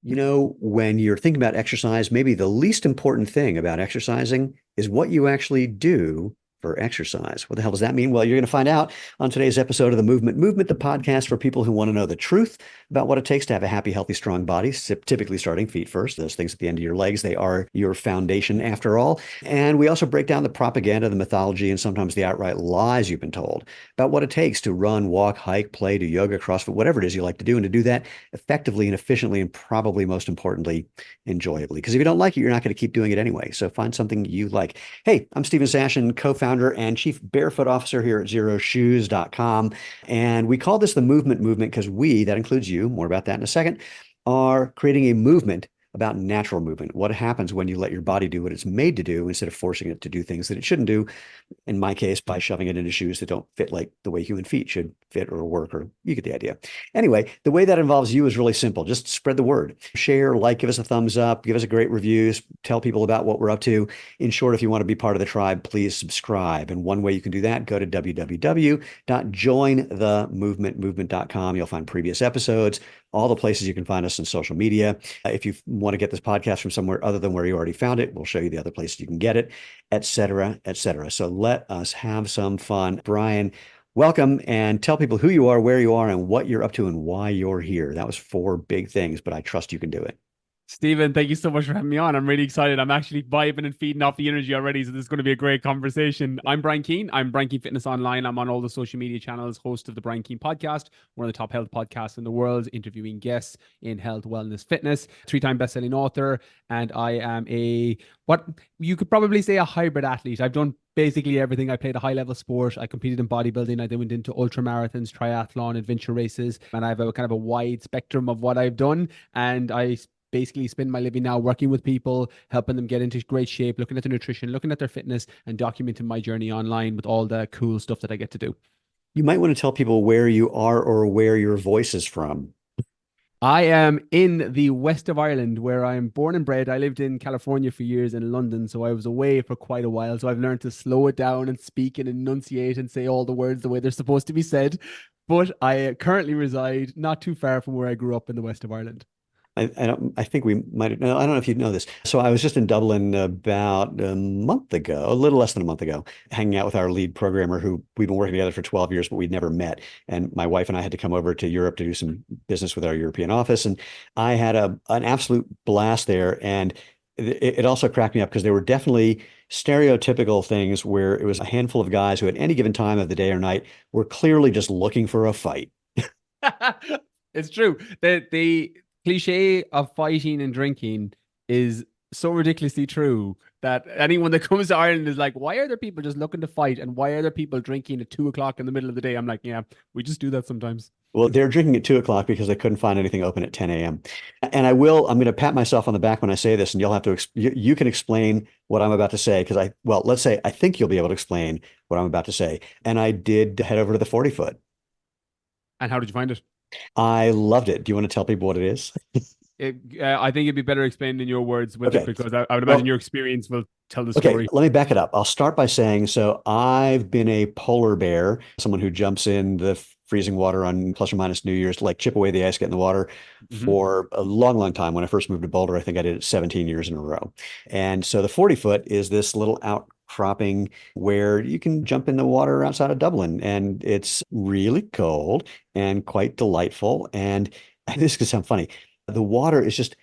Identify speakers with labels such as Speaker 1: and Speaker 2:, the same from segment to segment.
Speaker 1: When you're thinking about exercise, maybe the least important thing about exercising is what you actually do for exercise. What the hell does that mean? Well, you're going to find out on today's episode of The Movement, the podcast for people who want to know the truth about what it takes to have a happy, healthy, strong body, typically starting feet first. Those things at the end of your legs, they are your foundation after all. And we also break down the propaganda, the mythology, and sometimes the outright lies you've been told about what it takes to run, walk, hike, play, do yoga, CrossFit, whatever it is you like to do, and to do that effectively and efficiently, and probably most importantly, enjoyably. Because if you don't like it, you're not going to keep doing it anyway. So find something you like. Hey, I'm Stephen Sashin, co-founder and chief barefoot officer here at zeroshoes.com. And we call this the movement because that includes you, more about that in a second, are creating a movement about natural movement. What happens when you let your body do what it's made to do instead of forcing it to do things that it shouldn't do? In my case, by shoving it into shoes that don't fit like the way human feet should fit or work, or you get the idea. Anyway, the way that involves you is really simple. Just spread the word. Share, like, give us a thumbs up, give us a great review, tell people about what we're up to. In short, if you want to be part of the tribe, please subscribe. And one way you can do that, go to www.jointhemovementmovement.com. You'll find previous episodes, all the places you can find us on social media. If you want to get this podcast from somewhere other than where you already found it, we'll show you the other places you can get it, et cetera, et cetera. So let us have some fun. Brian, welcome, and tell people who you are, where you are, and what you're up to and why you're here. That was 4 big things, but I trust you can do it.
Speaker 2: Stephen, thank you so much for having me on. I'm really excited. I'm actually vibing and feeding off the energy already, so this is going to be a great conversation. I'm Bri Keane. I'm Bri Keane Fitness Online. I'm on all the social media channels, host of the Bri Keane podcast, one of the top health podcasts in the world, interviewing guests in health, wellness, fitness, 3-time best-selling author, and I am what you could probably say a hybrid athlete. I've done basically everything. I played a high-level sport. I competed in bodybuilding. I then went into ultra marathons, triathlon, adventure races, and I have a kind of a wide spectrum of what I've done, and I basically spend my living now working with people, helping them get into great shape, looking at their nutrition, looking at their fitness, and documenting my journey online with all the cool stuff that I get to do.
Speaker 1: You might want to tell people where you are or where your voice is from.
Speaker 2: I am in the west of Ireland, where I'm born and bred. I lived in California for years, in London, so I was away for quite a while. So I've learned to slow it down and speak and enunciate and say all the words the way they're supposed to be said. But I currently reside not too far from where I grew up in the west of Ireland.
Speaker 1: I think we might have, no, I don't know if you know this. So I was just in Dublin about a month ago, a little less than a month ago, hanging out with our lead programmer who we've been working together for 12 years, but we'd never met. And my wife and I had to come over to Europe to do some business with our European office. And I had an absolute blast there. And it also cracked me up because there were definitely stereotypical things where it was a handful of guys who at any given time of the day or night were clearly just looking for a fight.
Speaker 2: It's true. The cliche of fighting and drinking is so ridiculously true that anyone that comes to Ireland is like, why are there people just looking to fight? And why are there people drinking at 2 o'clock in the middle of the day? I'm like, yeah, we just do that sometimes.
Speaker 1: Well, they're drinking at 2 o'clock because they couldn't find anything open at 10 a.m. And I'm going to pat myself on the back when I say this, and you'll have to, you can explain what I'm about to say. Because let's say, I think you'll be able to explain what I'm about to say. And I did head over to the 40-foot.
Speaker 2: And how did you find it?
Speaker 1: I loved it. Do you want to tell people what it is?
Speaker 2: I think it'd be better explained in your words with
Speaker 1: Okay.
Speaker 2: it, because I would imagine your experience will tell the
Speaker 1: Okay,
Speaker 2: story.
Speaker 1: let me back it up. I'll start by saying, so I've been a polar bear, someone who jumps in the freezing water on plus or minus New Year's to like chip away the ice, get in the water for a long, long time. When I first moved to Boulder, I think I did it 17 years in a row. And so the 40-foot is this little outcropping where you can jump in the water outside of Dublin, and it's really cold and quite delightful. And this could sound funny. The water is just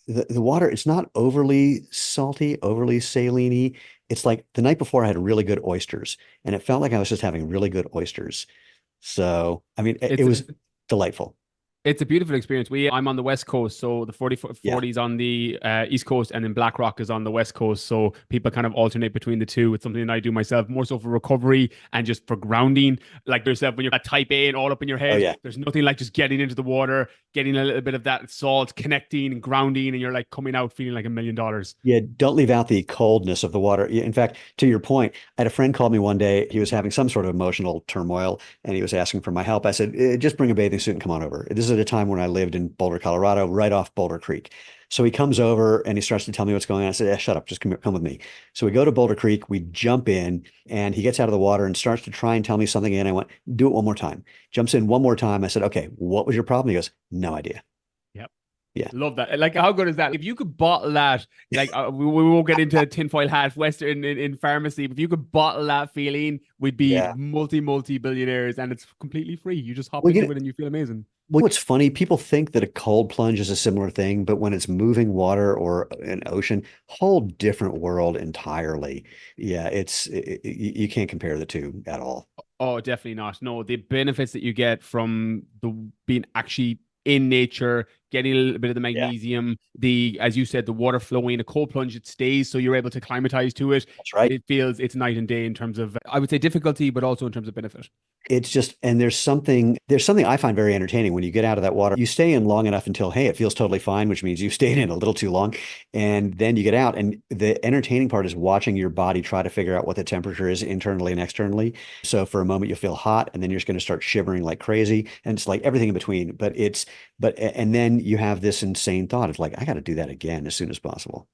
Speaker 1: the water, it's not overly salty, overly saline-y. It's like the night before I had really good oysters, and it felt like I was just having really good oysters. So, I mean, it was delightful.
Speaker 2: It's a beautiful experience. I'm on the West Coast, so the 40s on the East Coast, and then Blackrock is on the West Coast. So people kind of alternate between the two. It's something that I do myself, more so for recovery and just for grounding. Like yourself, when you're at type A and all up in your head,
Speaker 1: Oh, yeah.
Speaker 2: There's nothing like just getting into the water, getting a little bit of that salt, connecting and grounding, and you're like coming out feeling like $1 million.
Speaker 1: Yeah, don't leave out the coldness of the water. In fact, to your point, I had a friend call me one day. He was having some sort of emotional turmoil, and he was asking for my help. I said, just bring a bathing suit and come on over. This is at a time when I lived in Boulder, Colorado, right off Boulder Creek. So he comes over and he starts to tell me what's going on. I said, shut up, just come with me. So we go to Boulder Creek, we jump in, and he gets out of the water and starts to try and tell me something. And I went, do it one more time. Jumps in one more time. I said, okay, what was your problem? He goes, no idea.
Speaker 2: Yep.
Speaker 1: Yeah.
Speaker 2: Love that. Like, how good is that? If you could bottle that, like, we won't get into tinfoil hat, Western in pharmacy, but if you could bottle that feeling, we'd be
Speaker 1: Yeah.
Speaker 2: multi billionaires, and it's completely free. You just hop
Speaker 1: Well,
Speaker 2: into it and you feel amazing.
Speaker 1: what's funny, people think that a cold plunge is a similar thing, but when it's moving water or an ocean, whole different world entirely. Yeah, you can't compare the two at all.
Speaker 2: Oh, definitely not. No, the benefits that you get from the being actually in nature, getting a little bit of the
Speaker 1: Yeah,
Speaker 2: magnesium, the, as you said, the water flowing, a cold plunge, it stays, so you're able to climatize to it.
Speaker 1: that's right.
Speaker 2: It feels it's night and day in terms of, I would say, difficulty, but also in terms of benefit.
Speaker 1: It's just, and there's something I find very entertaining when you get out of that water. You stay in long enough until, hey, it feels totally fine, which means you've stayed in a little too long. And then you get out, and the entertaining part is watching your body try to figure out what the temperature is internally and externally. So for a moment, you'll feel hot, and then you're just going to start shivering like crazy. And it's like everything in between. And then you have this insane thought of like, I got to do that again as soon as possible.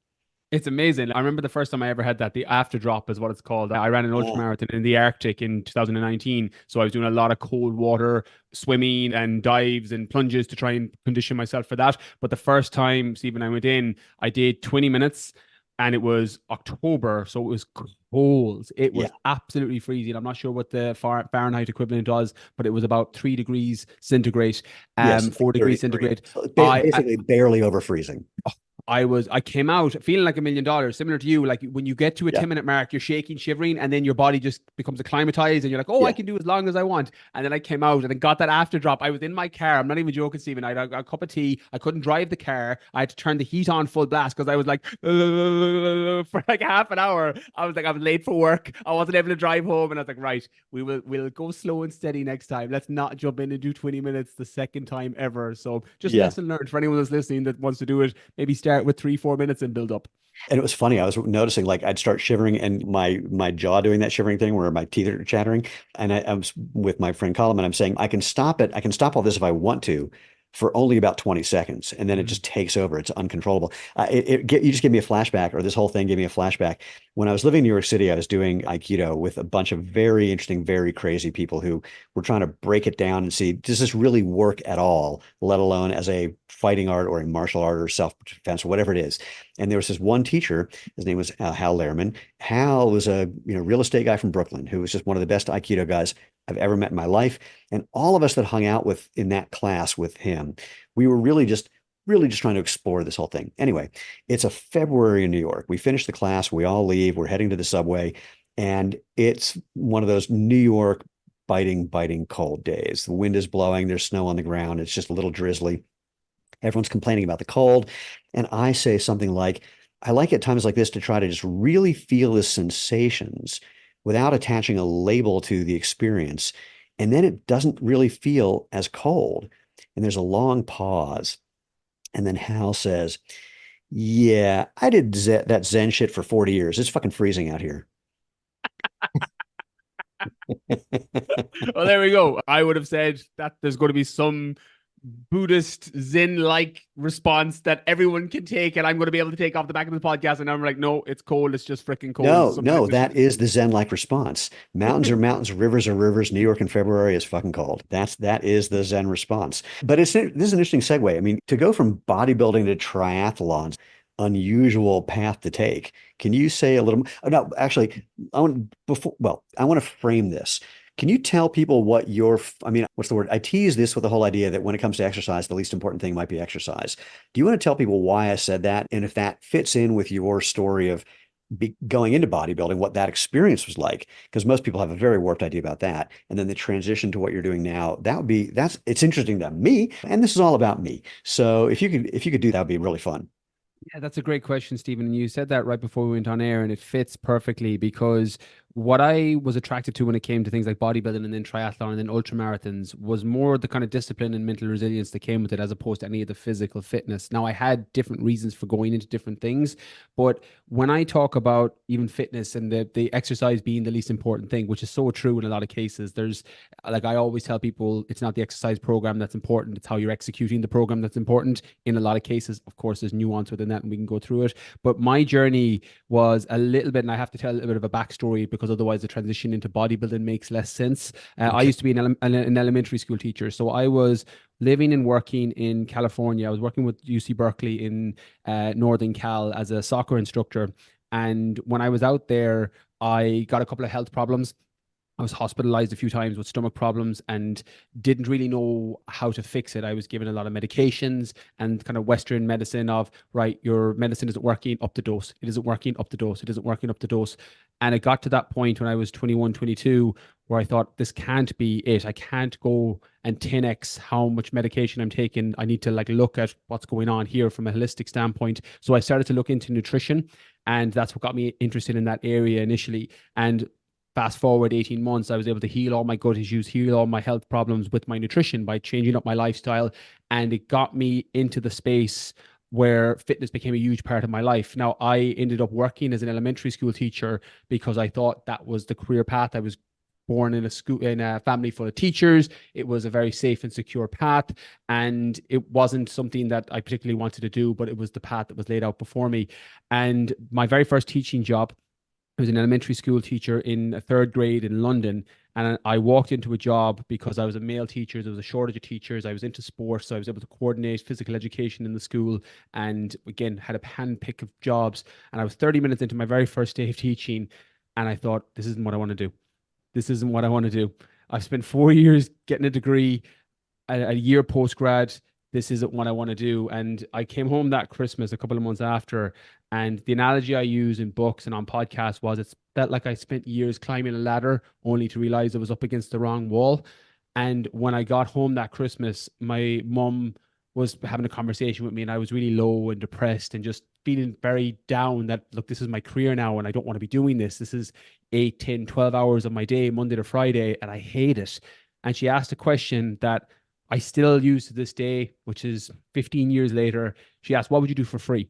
Speaker 2: It's amazing. I remember the first time I ever had that, the after drop is what it's called. I ran an
Speaker 1: Oh,
Speaker 2: ultramarathon in the Arctic in 2019. So I was doing a lot of cold water swimming and dives and plunges to try and condition myself for that. But the first time, Stephen, I went in, I did 20 minutes and it was October. So it was cold. It
Speaker 1: yeah.
Speaker 2: was absolutely freezing. I'm not sure what the Fahrenheit equivalent was, but it was about 3 degrees centigrade,
Speaker 1: Yes, like
Speaker 2: 4 degrees
Speaker 1: 33.
Speaker 2: centigrade.
Speaker 1: So
Speaker 2: I
Speaker 1: basically barely over freezing.
Speaker 2: I came out feeling like $1 million, similar to you. Like when you get to a
Speaker 1: Yeah.
Speaker 2: 10-minute mark, you're shaking, shivering, and then your body just becomes acclimatized and you're like, oh, I
Speaker 1: Yeah.
Speaker 2: can do as long as I want. And then I came out and then got that after drop. I was in my car. I'm not even joking, Stephen. I had a cup of tea. I couldn't drive the car. I had to turn the heat on full blast because I was like, for like half an hour. I was like, I was late for work. I wasn't able to drive home. And I was like, right, we'll go slow and steady next time. Let's not jump in and do 20 minutes the second time ever. So just
Speaker 1: Yeah.
Speaker 2: lesson learned for anyone that's listening that wants to do it. Maybe start with 3, 4 minutes and build up.
Speaker 1: And it was funny. I was noticing like I'd start shivering and my jaw doing that shivering thing where my teeth are chattering. And I was with my friend Colin and I'm saying, I can stop it. I can stop all this if I want to for only about 20 seconds. And then it
Speaker 2: Mm.
Speaker 1: just takes over. It's uncontrollable. You just gave me a flashback, or this whole thing gave me a flashback. When I was living in New York City, I was doing Aikido with a bunch of very interesting, very crazy people who were trying to break it down and see, does this really work at all, let alone as a fighting art or a martial art or self-defense or whatever it is. And there was this one teacher, his name was Hal Lehrman. Hal was a real estate guy from Brooklyn who was just one of the best Aikido guys I've ever met in my life. And all of us that hung out with in that class with him, we were really just trying to explore this whole thing. Anyway, it's a February in New York. We finish the class, we all leave, we're heading to the subway, and it's one of those New York biting cold days. The wind is blowing, there's snow on the ground, it's just a little drizzly. Everyone's complaining about the cold. And I say something like, I like at times like this to try to just really feel the sensations without attaching a label to the experience. And then it doesn't really feel as cold. And there's a long pause. And then Hal says, yeah, I did that Zen shit for 40 years. It's fucking freezing out here.
Speaker 2: Well, there we go. I would have said that there's going to be some Buddhist Zen-like response that everyone can take, and I'm going to be able to take off the back of the podcast. And I'm like, no, it's cold. It's just freaking cold.
Speaker 1: No,
Speaker 2: Sometimes it's
Speaker 1: that is the Zen-like response. Mountains are mountains, rivers are rivers. New York in February is fucking cold. That is the Zen response. But this is an interesting segue. I mean, to go from bodybuilding to triathlons, unusual path to take. Can you say a little more? Oh, no, actually, I want to frame this. Can you tell people what I mean, what's the word? I tease this with the whole idea that when it comes to exercise, the least important thing might be exercise. Do you want to tell people why I said that? And if that fits in with your story of going into bodybuilding, what that experience was like? Because most people have a very warped idea about that. And then the transition to what you're doing now, it's interesting to me. And this is all about me. So if you could do that, would be really fun.
Speaker 2: Yeah, that's a great question, Stephen. And you said that right before we went on air, and it fits perfectly because what I was attracted to when it came to things like bodybuilding and then triathlon and then ultra marathons was more the kind of discipline and mental resilience that came with it as opposed to any of the physical fitness. Now, I had different reasons for going into different things, but when I talk about even fitness and the exercise being the least important thing, which is so true in a lot of cases, there's like I always tell people, it's not the exercise program that's important, it's how you're executing the program that's important. In a lot of cases, of course, there's nuance within that and we can go through it. But my journey was a little bit, and I have to tell a little bit of a backstory because because otherwise the transition into bodybuilding makes less sense. I
Speaker 1: Okay.
Speaker 2: used to be an elementary school teacher, so I was living and working in California. I was working with UC Berkeley in Northern Cal as a soccer instructor. And when I was out there, I got a couple of health problems. I was hospitalized a few times with stomach problems and didn't really know how to fix it. I was given a lot of medications and kind of Western medicine of, right, your medicine isn't working, up the dose. It isn't working, up the dose. It isn't working, up the dose. And it got to that point when I was 21, 22, where I thought, this can't be it. I can't go and 10x how much medication I'm taking. I need to like look at what's going on here from a holistic standpoint. So I started to look into nutrition, and that's what got me interested in that area initially. And fast forward 18 months, I was able to heal all my gut issues, heal all my health problems with my nutrition by changing up my lifestyle. And it got me into the space where fitness became a huge part of my life. Now, I ended up working as an elementary school teacher because I thought that was the career path. I was born in a family full of teachers. It was a very safe and secure path. And it wasn't something that I particularly wanted to do, but it was the path that was laid out before me. And my very first teaching job, I was an elementary school teacher in a third grade in London. And I walked into a job because I was a male teacher. There was a shortage of teachers. I was into sports. So I was able to coordinate physical education in the school. And again, had a hand pick of jobs. And I was 30 minutes into my very first day of teaching. And I thought, this isn't what I want to do. This isn't what I want to do. I've spent 4 years getting a degree, a year post grad. This isn't what I want to do. And I came home that Christmas a couple of months after. And the analogy I use in books and on podcasts was, it's felt like I spent years climbing a ladder only to realize I was up against the wrong wall. And when I got home that Christmas, my mum was having a conversation with me, and I was really low and depressed and just feeling very down that, look, this is my career now and I don't want to be doing this. This is 8, 10, 12 hours of my day, Monday to Friday, and I hate it. And she asked a question that I still use to this day, which is 15 years later. She asked, what would you do for free?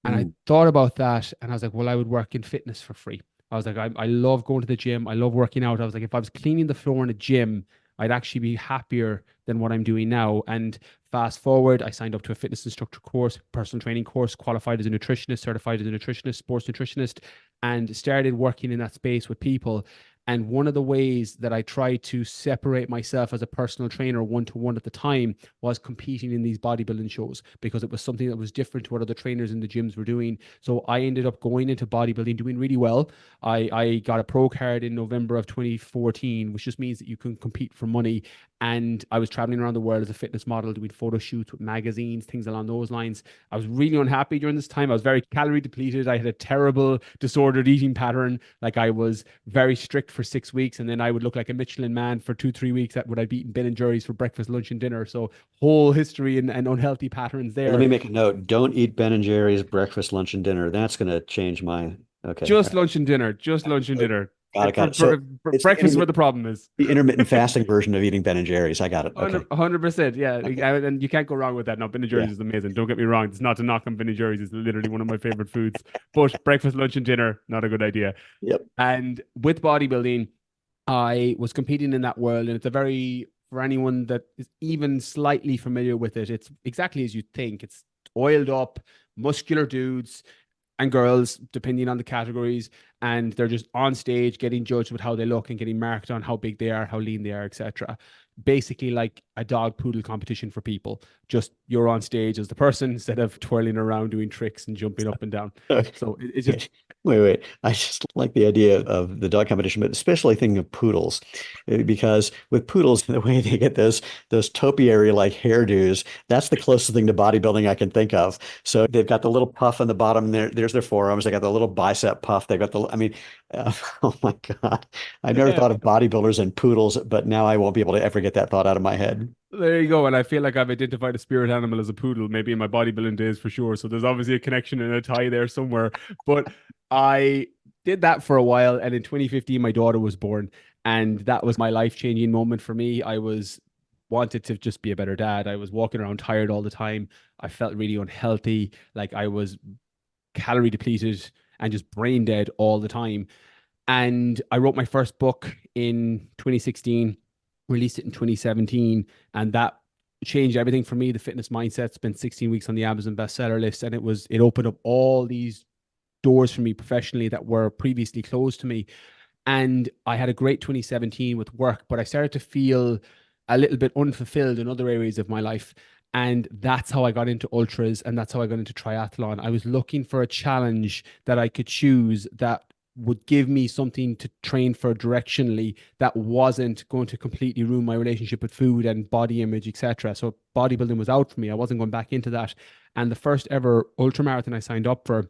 Speaker 2: And I
Speaker 1: Mm.
Speaker 2: thought about that, and I was like, well, I would work in fitness for free. I was like, I love going to the gym. I love working out. I was like, if I was cleaning the floor in a gym, I'd actually be happier than what I'm doing now. And fast forward, I signed up to a fitness instructor course, personal training course, qualified as a nutritionist, certified as a nutritionist, sports nutritionist, and started working in that space with people. And one of the ways that I tried to separate myself as a personal trainer one-to-one at the time was competing in these bodybuilding shows, because it was something that was different to what other trainers in the gyms were doing. So I ended up going into bodybuilding, doing really well. I got a pro card in November of 2014, which just means that you can compete for money. And I was traveling around the world as a fitness model, doing photo shoots with magazines, things along those lines. I was really unhappy during this time. I was very calorie depleted. I had a terrible disordered eating pattern. Like, I was very strict for 6 weeks, and then I would look like a Michelin man for 2, 3 weeks that would I'd be eating Ben and Jerry's for breakfast, lunch, and dinner. So whole history and unhealthy patterns
Speaker 1: Hey, let
Speaker 2: there.
Speaker 1: me make a note. Don't eat Ben and Jerry's breakfast, lunch, and dinner. That's going to change my. Okay.
Speaker 2: Just lunch and dinner. Just lunch and
Speaker 1: So,
Speaker 2: dinner.
Speaker 1: got it. Got it. So it's
Speaker 2: Breakfast is where the problem is.
Speaker 1: the intermittent fasting version of eating Ben and Jerry's. I got it. Okay.
Speaker 2: 100%. Yeah.
Speaker 1: Okay.
Speaker 2: And you can't go wrong with that. No, Ben and
Speaker 1: Yeah.
Speaker 2: Jerry's is amazing. Don't get me wrong. It's not to knock on Ben and Jerry's. It's literally one of my favorite foods. But breakfast, lunch, and dinner, not a good idea.
Speaker 1: Yep.
Speaker 2: And with bodybuilding, I was competing in that world. And it's a very, for anyone that is even slightly familiar with it, it's exactly as you think. It's oiled up, muscular dudes and girls, depending on the categories, and they're just on stage getting judged with how they look and getting marked on how big they are, how lean they are, etc. Basically like a dog poodle competition for people. Just you're on stage as the person instead of twirling around doing tricks and jumping up and down.
Speaker 1: Okay.
Speaker 2: So it's just
Speaker 1: Wait. I just like the idea of the dog competition, but especially thinking of poodles, because with poodles, the way they get those topiary like hairdos, that's the closest thing to bodybuilding I can think of. So they've got the little puff on the bottom there. There's their forearms. They got the little bicep puff. They've got the. I mean, oh my God, I never
Speaker 2: yeah.
Speaker 1: thought of bodybuilders and poodles, but now I won't be able to ever get that thought out of my head.
Speaker 2: There you go. And I feel like I've identified a spirit animal as a poodle, maybe in my bodybuilding days for sure. So there's obviously a connection and a tie there somewhere. But I did that for a while. And in 2015, my daughter was born. And that was my life-changing moment for me. I was wanted to just be a better dad. I was walking around tired all the time. I felt really unhealthy. Like, I was calorie depleted and just brain dead all the time. And I wrote my first book in 2016, released it in 2017, and that changed everything for me. The fitness mindset spent 16 weeks on the Amazon bestseller list, and it opened up all these doors for me professionally that were previously closed to me. And I had a great 2017 with work, but I started to feel a little bit unfulfilled in other areas of my life. And that's how I got into ultras, and that's how I got into triathlon. I was looking for a challenge that I could choose that would give me something to train for directionally that wasn't going to completely ruin my relationship with food and body image, etc. So bodybuilding was out for me. I wasn't going back into that. And the first ever ultramarathon I signed up for,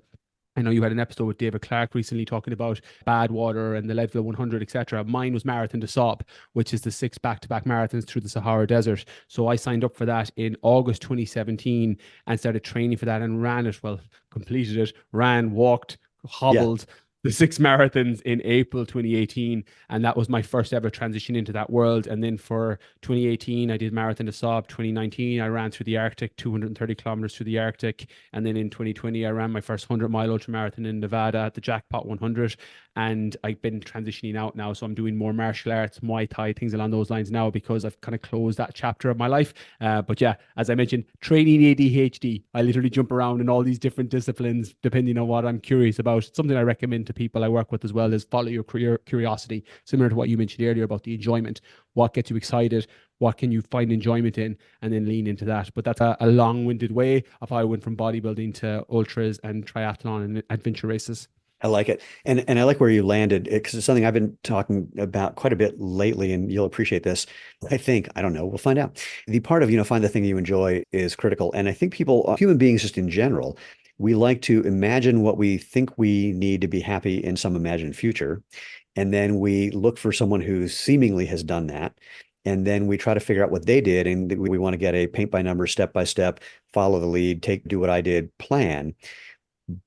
Speaker 2: I know you had an episode with David Clark recently talking about bad water and the Leadville 100, etc. Mine was Marathon des Sables, which is the 6 back-to-back marathons through the Sahara Desert. So I signed up for that in August 2017 and started training for that and ran it. Well, completed it, ran, walked,
Speaker 1: Yeah.
Speaker 2: hobbled the 6 marathons in April 2018. And that was my first ever transition into that world. And then for 2018, I did Marathon des Sables. 2019, I ran through the Arctic, 230 kilometers through the Arctic. And then in 2020, I ran my first 100-mile ultramarathon in Nevada at the Jackpot 100. And I've been transitioning out now. So I'm doing more martial arts, Muay Thai, things along those lines now because I've kind of closed that chapter of my life. But yeah, as I mentioned, training ADHD. I literally jump around in all these different disciplines depending on what I'm curious about. It's something I recommend to people I work with as well, is follow your curiosity, similar to what you mentioned earlier about the enjoyment. What gets you excited? What can you find enjoyment in? And then lean into that. But that's a long-winded way of how I went from bodybuilding to ultras and triathlon and adventure races.
Speaker 1: I like it. And I like where you landed because it's something I've been talking about quite a bit lately, and you'll appreciate this. I think, I don't know, we'll find out. The part of, find the thing you enjoy is critical. And I think people, human beings just in general, we like to imagine what we think we need to be happy in some imagined future. And then we look for someone who seemingly has done that. And then we try to figure out what they did. And we want to get a paint by number, step by step, follow the lead, do what I did plan.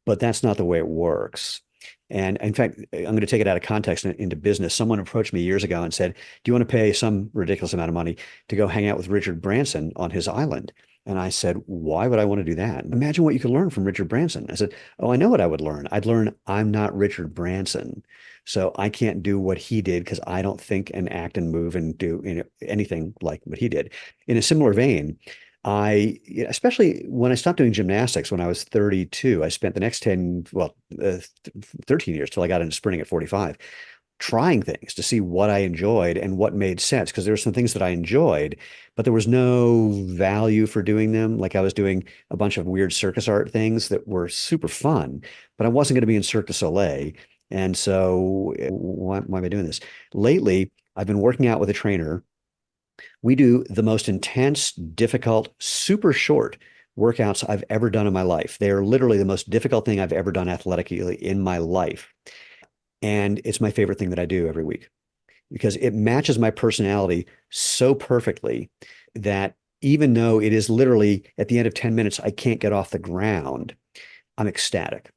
Speaker 1: But that's not the way it works. And in fact, I'm going to take it out of context into business. Someone approached me years ago and said, "Do you want to pay some ridiculous amount of money to go hang out with Richard Branson on his island?" And I said, "Why would I want to do that? Imagine what you could learn from Richard Branson." I said, "Oh, I know what I would learn. I'd learn I'm not Richard Branson. So I can't do what he did because I don't think and act and move and do anything like what he did." In a similar vein, especially when I stopped doing gymnastics when I was 32, I spent the next 13 years till I got into sprinting at 45, trying things to see what I enjoyed and what made sense. Because there were some things that I enjoyed, but there was no value for doing them. Like I was doing a bunch of weird circus art things that were super fun, but I wasn't going to be in Cirque du Soleil. And so why am I doing this? Lately, I've been working out with a trainer. We do the most intense, difficult, super short workouts I've ever done in my life. They are literally the most difficult thing I've ever done athletically in my life. And it's my favorite thing that I do every week because it matches my personality so perfectly that even though it is literally at the end of 10 minutes, I can't get off the ground, I'm ecstatic.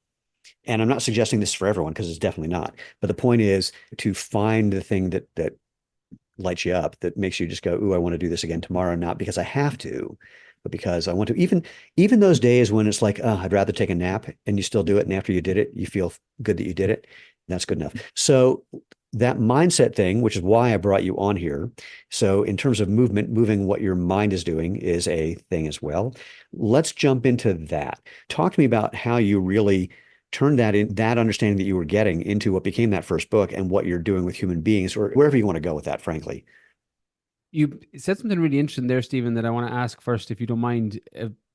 Speaker 1: And I'm not suggesting this for everyone because it's definitely not. But the point is to find the thing that lights you up, that makes you just go, "Ooh, I want to do this again tomorrow," not because I have to, but because I want to. Even those days when it's like, "Oh, I'd rather take a nap," and you still do it. And after you did it, you feel good that you did it. That's good enough. So that mindset thing, which is why I brought you on here. So in terms of movement, moving what your mind is doing is a thing as well. Let's jump into that. Talk to me about how you really turn that understanding that you were getting into what became that first book and what you're doing with human beings, or wherever you want to go with that, frankly.
Speaker 2: You said something really interesting there, Stephen, that I want to ask first, if you don't mind,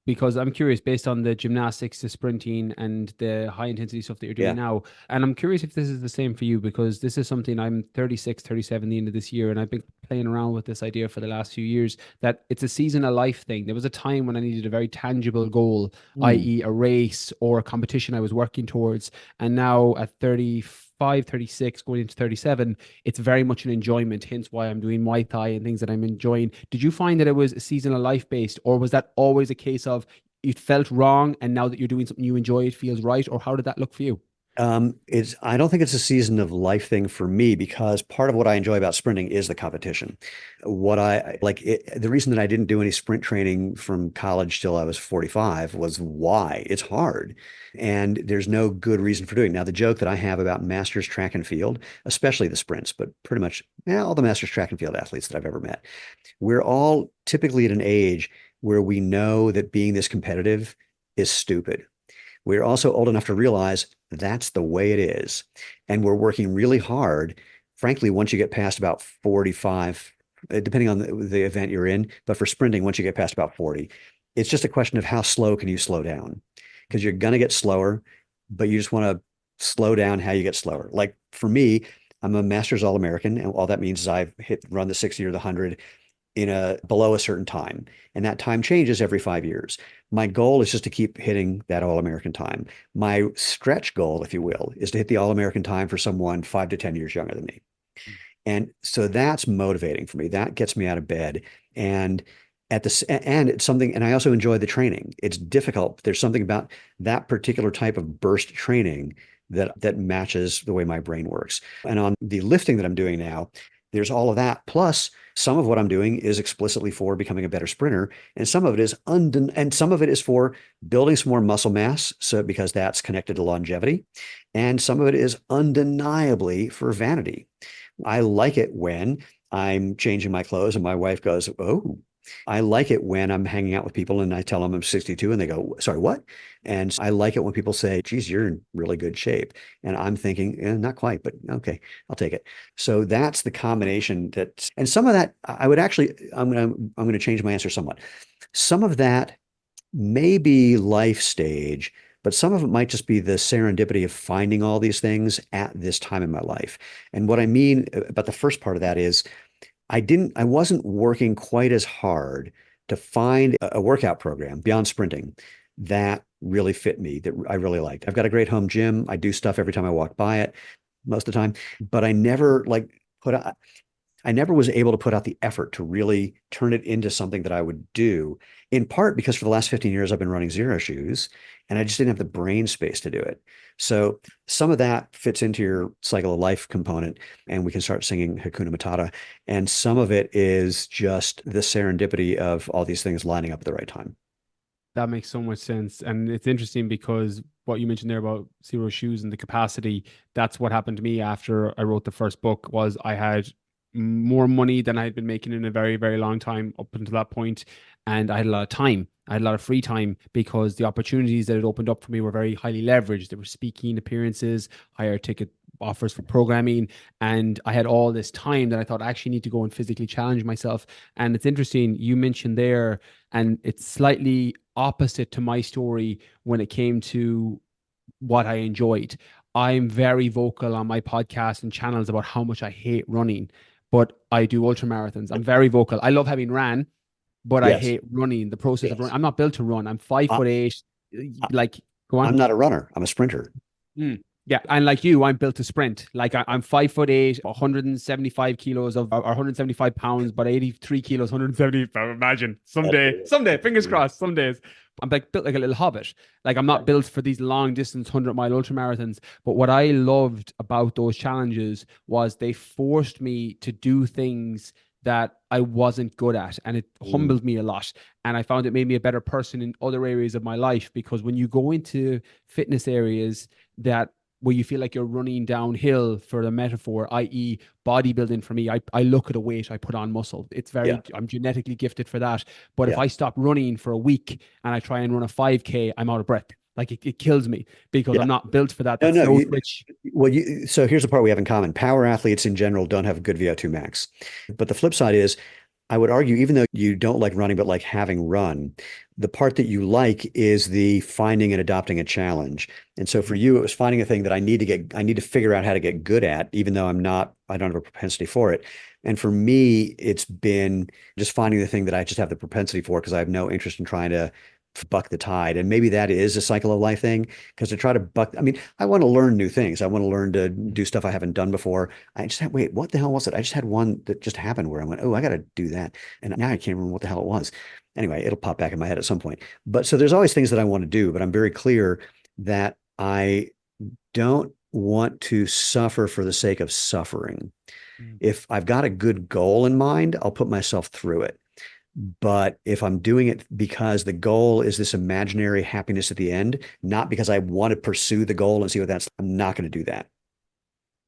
Speaker 2: because I'm curious based on the gymnastics, the sprinting, and the high intensity stuff that you're doing
Speaker 1: Yeah.
Speaker 2: now. And I'm curious if this is the same for you, because this is something I'm 36, 37 the end of this year. And I've been playing around with this idea for the last few years that it's a season of life thing. There was a time when I needed a very tangible goal, i.e. a race or a competition I was working towards. And now at 35, 36, going into 37, it's very much an enjoyment, hence why I'm doing Muay Thai and things that I'm enjoying. Did you find that it was a seasonal life based, or was that always a case of it felt wrong and now that you're doing something you enjoy, it feels right? Or how did that look for you?
Speaker 1: I don't think it's a season of life thing for me because part of what I enjoy about sprinting is the competition. The reason that I didn't do any sprint training from college till I was 45 was why it's hard. And there's no good reason for doing it. Now, the joke that I have about masters track and field, especially the sprints, but pretty much all the masters track and field athletes that I've ever met, we're all typically at an age where we know that being this competitive is stupid. we're also old enough to realize that's the way it is. And we're working really hard. Frankly, once you get past about 45, depending on the event you're in, but for sprinting, once you get past about 40, it's just a question of how slow can you slow down? Because you're going to get slower, but you just want to slow down how you get slower. Like for me, I'm a Masters All-American, and all that means is I've run the 60 or the 100 in a below a certain time, and that time changes every 5 years. My goal is just to keep hitting that All-American time. My stretch goal, if you will, is to hit the All-American time for someone 5 to 10 years younger than me. And so that's motivating for me. That gets me out of bed. And it's something, and I also enjoy the training. It's difficult. There's something about that particular type of burst training that matches the way my brain works. And on the lifting that I'm doing now, there's all of that. Plus, some of what I'm doing is explicitly for becoming a better sprinter, and some of it is and some of it is for building some more muscle mass, so because that's connected to longevity, and some of it is undeniably for vanity. I like it when I'm changing my clothes and my wife goes, "Oh." I like it when I'm hanging out with people and I tell them I'm 62 and they go, "Sorry, what?" And I like it when people say, "Geez, you're in really good shape." And I'm thinking, not quite, but okay, I'll take it. So that's the combination and some of that I would actually, I'm going to change my answer somewhat. Some of that may be life stage, but some of it might just be the serendipity of finding all these things at this time in my life. And what I mean about the first part of that is I wasn't working quite as hard to find a workout program beyond sprinting that really fit me, that I really liked. I've got a great home gym. I do stuff every time I walk by it most of the time, but I never I never was able to put out the effort to really turn it into something that I would do, in part because for the last 15 years, I've been running zero shoes and I just didn't have the brain space to do it. So some of that fits into your cycle of life component, and we can start singing Hakuna Matata. And some of it is just the serendipity of all these things lining up at the right time.
Speaker 2: That makes so much sense. And it's interesting because what you mentioned there about zero shoes and the capacity, that's what happened to me after I wrote the first book. Was I had more money than I had been making in a very, very long time up until that point. And I had a lot of time. I had a lot of free time because the opportunities that had opened up for me were very highly leveraged. There were speaking appearances, higher ticket offers for programming. And I had all this time that I thought I actually need to go and physically challenge myself. And it's interesting, you mentioned there, and it's slightly opposite to my story when it came to what I enjoyed. I'm very vocal on my podcast and channels about how much I hate running, but I do ultra marathons. I'm very vocal. I love having ran, but I
Speaker 1: Yes.
Speaker 2: hate running, the process of running.
Speaker 1: Yes.
Speaker 2: I'm not built to run. I'm five
Speaker 1: I,
Speaker 2: foot eight.
Speaker 1: I,
Speaker 2: Like, go on.
Speaker 1: I'm not a runner. I'm a sprinter.
Speaker 2: Mm. Yeah, and like you, I'm built to sprint. Like I'm 5'8", 175 kilos or 175 pounds, but 83 kilos, 170. Imagine someday, fingers crossed, some days. I'm like built like a little hobbit. Like I'm not built for these long distance 100-mile ultra marathons. But what I loved about those challenges was they forced me to do things that I wasn't good at, and it
Speaker 1: Mm,
Speaker 2: humbled me a lot. And I found it made me a better person in other areas of my life, because when you go into fitness areas that where you feel like you're running downhill, for the metaphor, i.e. bodybuilding for me, I look at a weight, I put on muscle. It's
Speaker 1: yeah.
Speaker 2: I'm genetically gifted for that. But if
Speaker 1: Yeah.
Speaker 2: I stop running for a week and I try and run a 5K, I'm out of breath. Like it kills me because
Speaker 1: Yeah.
Speaker 2: I'm not built for that.
Speaker 1: No,
Speaker 2: That
Speaker 1: no.
Speaker 2: slow twitch.
Speaker 1: So here's the part we have in common. Power athletes in general don't have a good VO2 max. But the flip side is, I would argue, even though you don't like running, but like having run, the part that you like is the finding and adopting a challenge. And so for you, it was finding a thing that I need to figure out how to get good at, even though I don't have a propensity for it. And for me, it's been just finding the thing that I just have the propensity for because I have no interest in trying to buck the tide. And maybe that is a cycle of life thing, because to try to buck, I mean, I want to learn new things. I want to learn to do stuff I haven't done before. Wait, what the hell was it? I just had one that just happened where I went, oh, I got to do that. And now I can't remember what the hell it was. Anyway, it'll pop back in my head at some point. But so there's always things that I want to do, but I'm very clear that I don't want to suffer for the sake of suffering.
Speaker 2: Mm.
Speaker 1: If I've got a good goal in mind, I'll put myself through it. But if I'm doing it because the goal is this imaginary happiness at the end, not because I want to pursue the goal and see what that's, I'm not going to do that.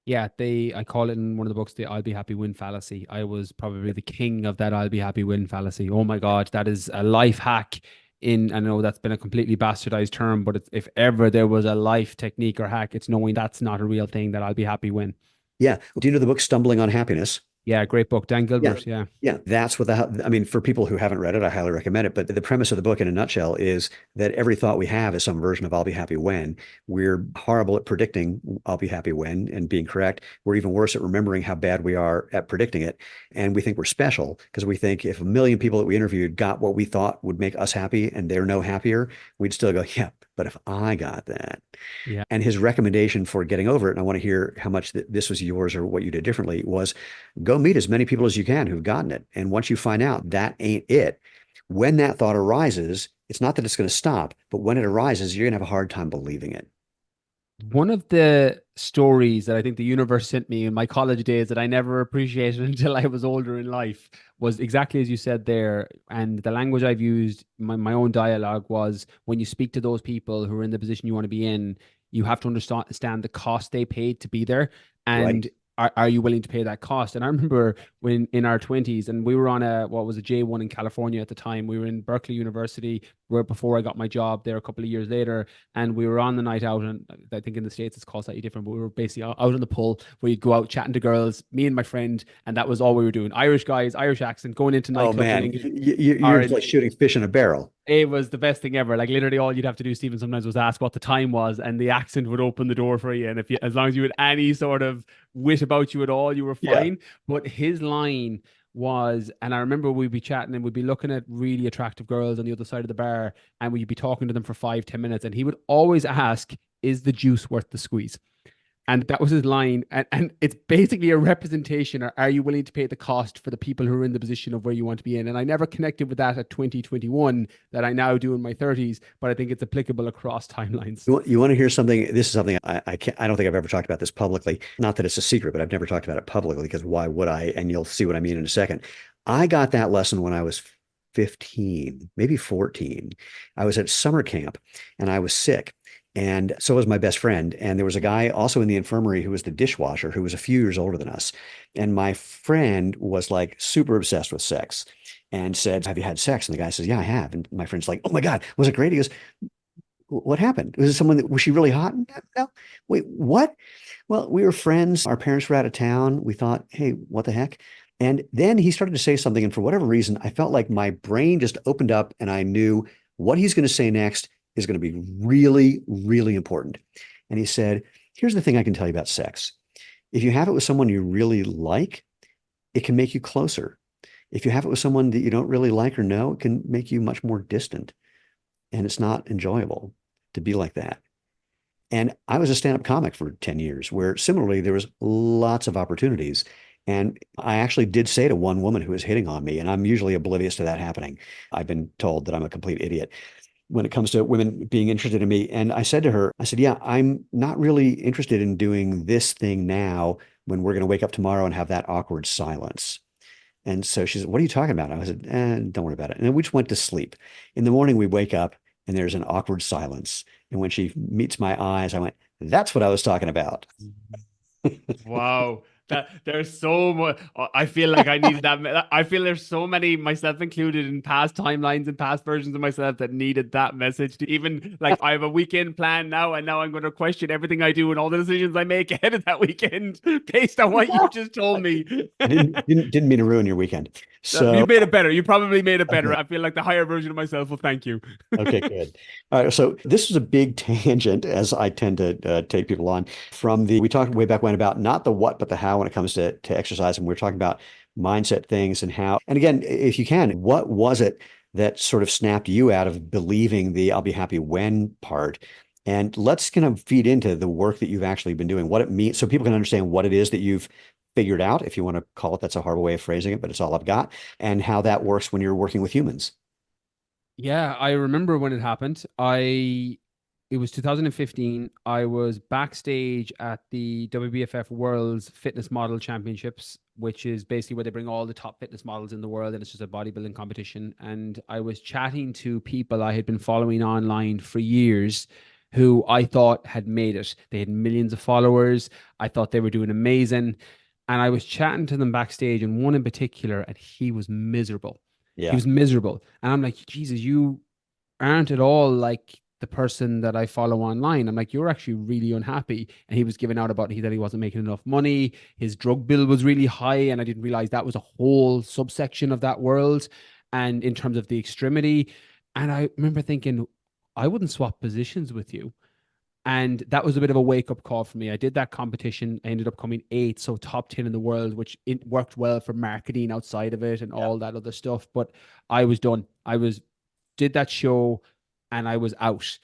Speaker 2: Yeah, I call it in one of the books the I'll be happy win fallacy. I was probably the king of that I'll be happy win fallacy. Oh my God, that is a life hack I know that's been a completely bastardized term, but if ever there was a life technique or hack, it's knowing that's not a real thing, that I'll be happy when.
Speaker 1: Yeah. Do you know the book Stumbling on Happiness?
Speaker 2: Yeah, great book. Dan
Speaker 1: Yeah.
Speaker 2: Gilbert. Yeah.
Speaker 1: Yeah, that's what I mean, for people who haven't read it, I highly recommend it. But the premise of the book in a nutshell is that every thought we have is some version of I'll be happy when. We're horrible at predicting I'll be happy when and being correct. We're even worse at remembering how bad we are at predicting it. And we think we're special because we think if a million people that we interviewed got what we thought would make us happy and they're no happier, we'd still go, yeah, but if I got that.
Speaker 2: Yeah.
Speaker 1: And his recommendation for getting over it, and I want to hear how much this was yours or what you did differently, was go meet as many people as you can who've gotten it. And once you find out that ain't it, when that thought arises, it's not that it's going to stop, but when it arises, you're going to have a hard time believing it.
Speaker 2: One of the stories that I think the universe sent me in my college days that I never appreciated until I was older in life was exactly as you said there. And the language I've used, my own dialogue was, when you speak to those people who are in the position you want to be in, you have to understand the cost they paid to be there.
Speaker 1: Right.
Speaker 2: And are you willing to pay that cost? And I remember when in our 20s, and we were on what was a J1 in California at the time. We were in Berkeley University, where before I got my job there a couple of years later, and we were on the night out. And I think in the States it's called slightly different, but we were basically out on the pull where you'd go out chatting to girls, me and my friend, and that was all we were doing. Irish guys, Irish accent, going into
Speaker 1: Oh
Speaker 2: nightclubs in
Speaker 1: man,
Speaker 2: England.
Speaker 1: you're like shooting fish in a barrel.
Speaker 2: It was the best thing ever. Like literally all you'd have to do, Stephen, sometimes was ask what the time was, and the accent would open the door for you. And if you, as long as you had any sort of wit about you at all, you were
Speaker 1: Yeah.
Speaker 2: fine. But his line was, and I remember we'd be chatting and we'd be looking at really attractive girls on the other side of the bar, and we'd be talking to them for 5, 10 minutes. And he would always ask, is the juice worth the squeeze? And that was his line. And it's basically a representation. Are you willing to pay the cost for the people who are in the position of where you want to be in? And I never connected with that at 2021 that I now do in my 30s, but I think it's applicable across timelines.
Speaker 1: You want to hear something? This is something I can't, I don't think I've ever talked about this publicly. Not that it's a secret, but I've never talked about it publicly because why would I? And you'll see what I mean in a second. I got that lesson when I was 15, maybe 14. I was at summer camp and I was sick. And so was my best friend. And there was a guy also in the infirmary who was the dishwasher who was a few years older than us. And my friend was like super obsessed with sex and said, have you had sex? And the guy says, yeah, I have. And my friend's like, oh my God, was it great? He goes, what happened? Was it someone that was she really hot? No. Wait, what? Well, we were friends. Our parents were out of town. We thought, hey, what the heck? And then he started to say something. And for whatever reason, I felt like my brain just opened up and I knew what he's going to say next is going to be really, really important. And he said, here's the thing I can tell you about sex. If you have it with someone you really like, it can make you closer. If you have it with someone that you don't really like or know, it can make you much more distant. And it's not enjoyable to be like that. And I was a stand-up comic for 10 years, where similarly, there was lots of opportunities. And I actually did say to one woman who was hitting on me, and I'm usually oblivious to that happening. I've been told that I'm a complete idiot when it comes to women being interested in me. And I said to her, I said, yeah, I'm not really interested in doing this thing now when we're going to wake up tomorrow and have that awkward silence. And so she said, what are you talking about? I said, don't worry about it. And then we just went to sleep. In the morning, we wake up and there's an awkward silence. And when she meets my eyes, I went, that's what I was talking about.
Speaker 2: Wow. That there's so much. I feel like I needed that. I feel there's so many, myself included, in past timelines and past versions of myself that needed that message. To even like, I have a weekend plan now, and now I'm going to question everything I do and all the decisions I make ahead of that weekend based on what you just told me.
Speaker 1: I didn't mean to ruin your weekend.
Speaker 2: You
Speaker 1: So
Speaker 2: made it better. You probably made it better.
Speaker 1: okay.
Speaker 2: I feel like the higher version of myself will thank you.
Speaker 1: Okay, good. All right. So this was a big tangent, as I tend to take people on from we talked way back when about not the what, but the how when it comes to exercise. And we are talking about mindset things and how. And again, if you can, what was it that sort of snapped you out of believing the I'll be happy when part? And let's kind of feed into the work that you've actually been doing, what it means, so people can understand what it is that you've figured out, if you want to call it. That's a horrible way of phrasing it, but it's all I've got, and how that works when you're working with humans.
Speaker 2: Yeah, I remember when it happened. It was 2015. I was backstage at the WBFF World's Fitness Model Championships, which is basically where they bring all the top fitness models in the world, and it's just a bodybuilding competition. And I was chatting to people I had been following online for years who I thought had made it. They had millions of followers. I thought they were doing amazing. And I was chatting to them backstage, and one in particular, and he was miserable. He
Speaker 1: Yeah.
Speaker 2: was miserable. And I'm like, Jesus, aren't at all like the person that I follow online. I'm like, you're actually really unhappy. And he was giving out about that he wasn't making enough money. His drug bill was really high. And I didn't realize that was a whole subsection of that world. And in terms of the extremity. And I remember thinking, I wouldn't swap positions with you. And that was a bit of a wake up call for me. I did that competition. I ended up coming eighth, so top 10 in the world, which it worked well for marketing outside of it and
Speaker 1: Yeah.
Speaker 2: all that other stuff. But I was done. Did that show and I was out.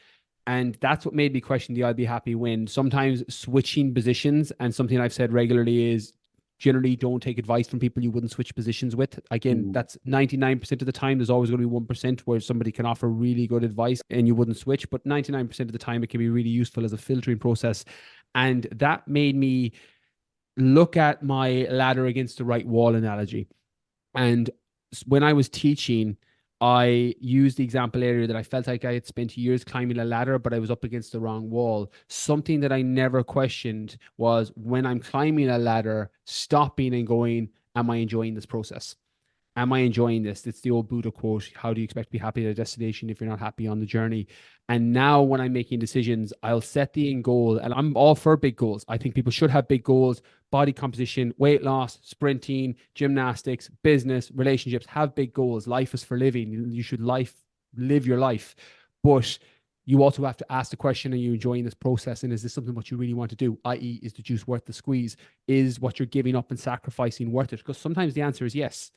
Speaker 2: And that's what made me question the I'll be happy when. Sometimes switching positions, and something I've said regularly is generally don't take advice from people you wouldn't switch positions with. Again,
Speaker 1: Mm.
Speaker 2: that's 99% of the time. There's always going to be 1% where somebody can offer really good advice and you wouldn't switch. But 99% of the time, it can be really useful as a filtering process. And that made me look at my ladder against the right wall analogy. And when I was teaching, I used the example earlier that I felt like I had spent years climbing a ladder, but I was up against the wrong wall. Something that I never questioned was when I'm climbing a ladder, stopping and going, am I enjoying this process? Am I enjoying this? It's the old Buddha quote. How do you expect to be happy at a destination if you're not happy on the journey? And now when I'm making decisions, I'll set the end goal, and I'm all for big goals. I think people should have big goals: body composition, weight loss, sprinting, gymnastics, business, relationships. Have big goals. Life is for living. You should live your life. But you also have to ask the question, are you enjoying this process? And is this something what you really want to do? I.e., is the juice worth the squeeze? Is what you're giving up and sacrificing worth it? Because sometimes the answer is yes.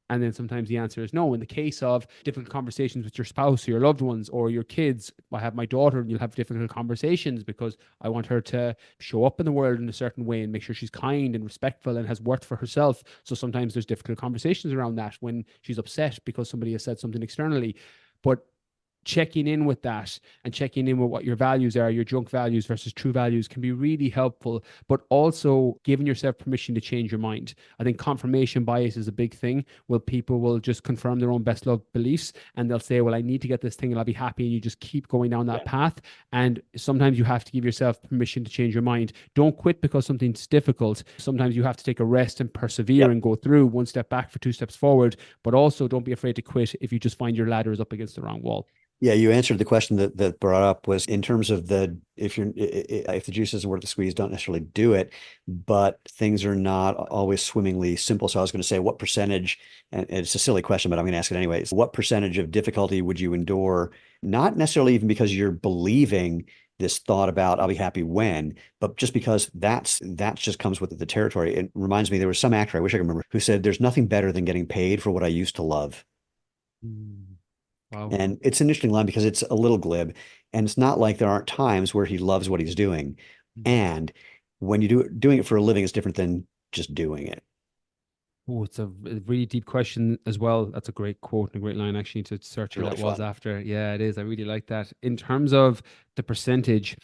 Speaker 2: And then sometimes the answer is no. In the case of difficult conversations with your spouse or your loved ones or your kids, I have my daughter, and you'll have difficult conversations because I want her to show up in the world in a certain way and make sure she's kind and respectful and has worth for herself. So sometimes there's difficult conversations around that when she's upset because somebody has said something externally. But checking in with that and checking in with what your values are, your junk values versus true values, can be really helpful, but also giving yourself permission to change your mind. I think confirmation bias is a big thing where people will just confirm their own best love beliefs and they'll say, well, I need to get this thing and I'll be happy. And you just keep going down that path. And sometimes you have to give yourself permission to change your mind. Don't quit because something's difficult. Sometimes you have to take a rest and persevere and go through one step back for two steps forward, but also don't be afraid to quit if you just find your ladder is up against the wrong wall.
Speaker 1: Yeah, you answered the question that brought up was in terms of if the juice isn't worth the squeeze, don't necessarily do it, but things are not always swimmingly simple. So I was going to say what percentage, and it's a silly question, but I'm going to ask it anyways. What percentage of difficulty would you endure? Not necessarily even because you're believing this thought about I'll be happy when, but just because that just comes with the territory. It reminds me, there was some actor, I wish I could remember, who said, there's nothing better than getting paid for what I used to love.
Speaker 2: Wow.
Speaker 1: And it's an interesting line because it's a little glib, and it's not like there aren't times where he loves what he's doing. And when doing it for a living is different than just doing it.
Speaker 2: Oh, it's a really deep question as well. That's a great quote and a great line actually to search
Speaker 1: It's
Speaker 2: who
Speaker 1: really
Speaker 2: that was
Speaker 1: fun.
Speaker 2: after. Yeah, it is. I really like that. In terms of the percentage,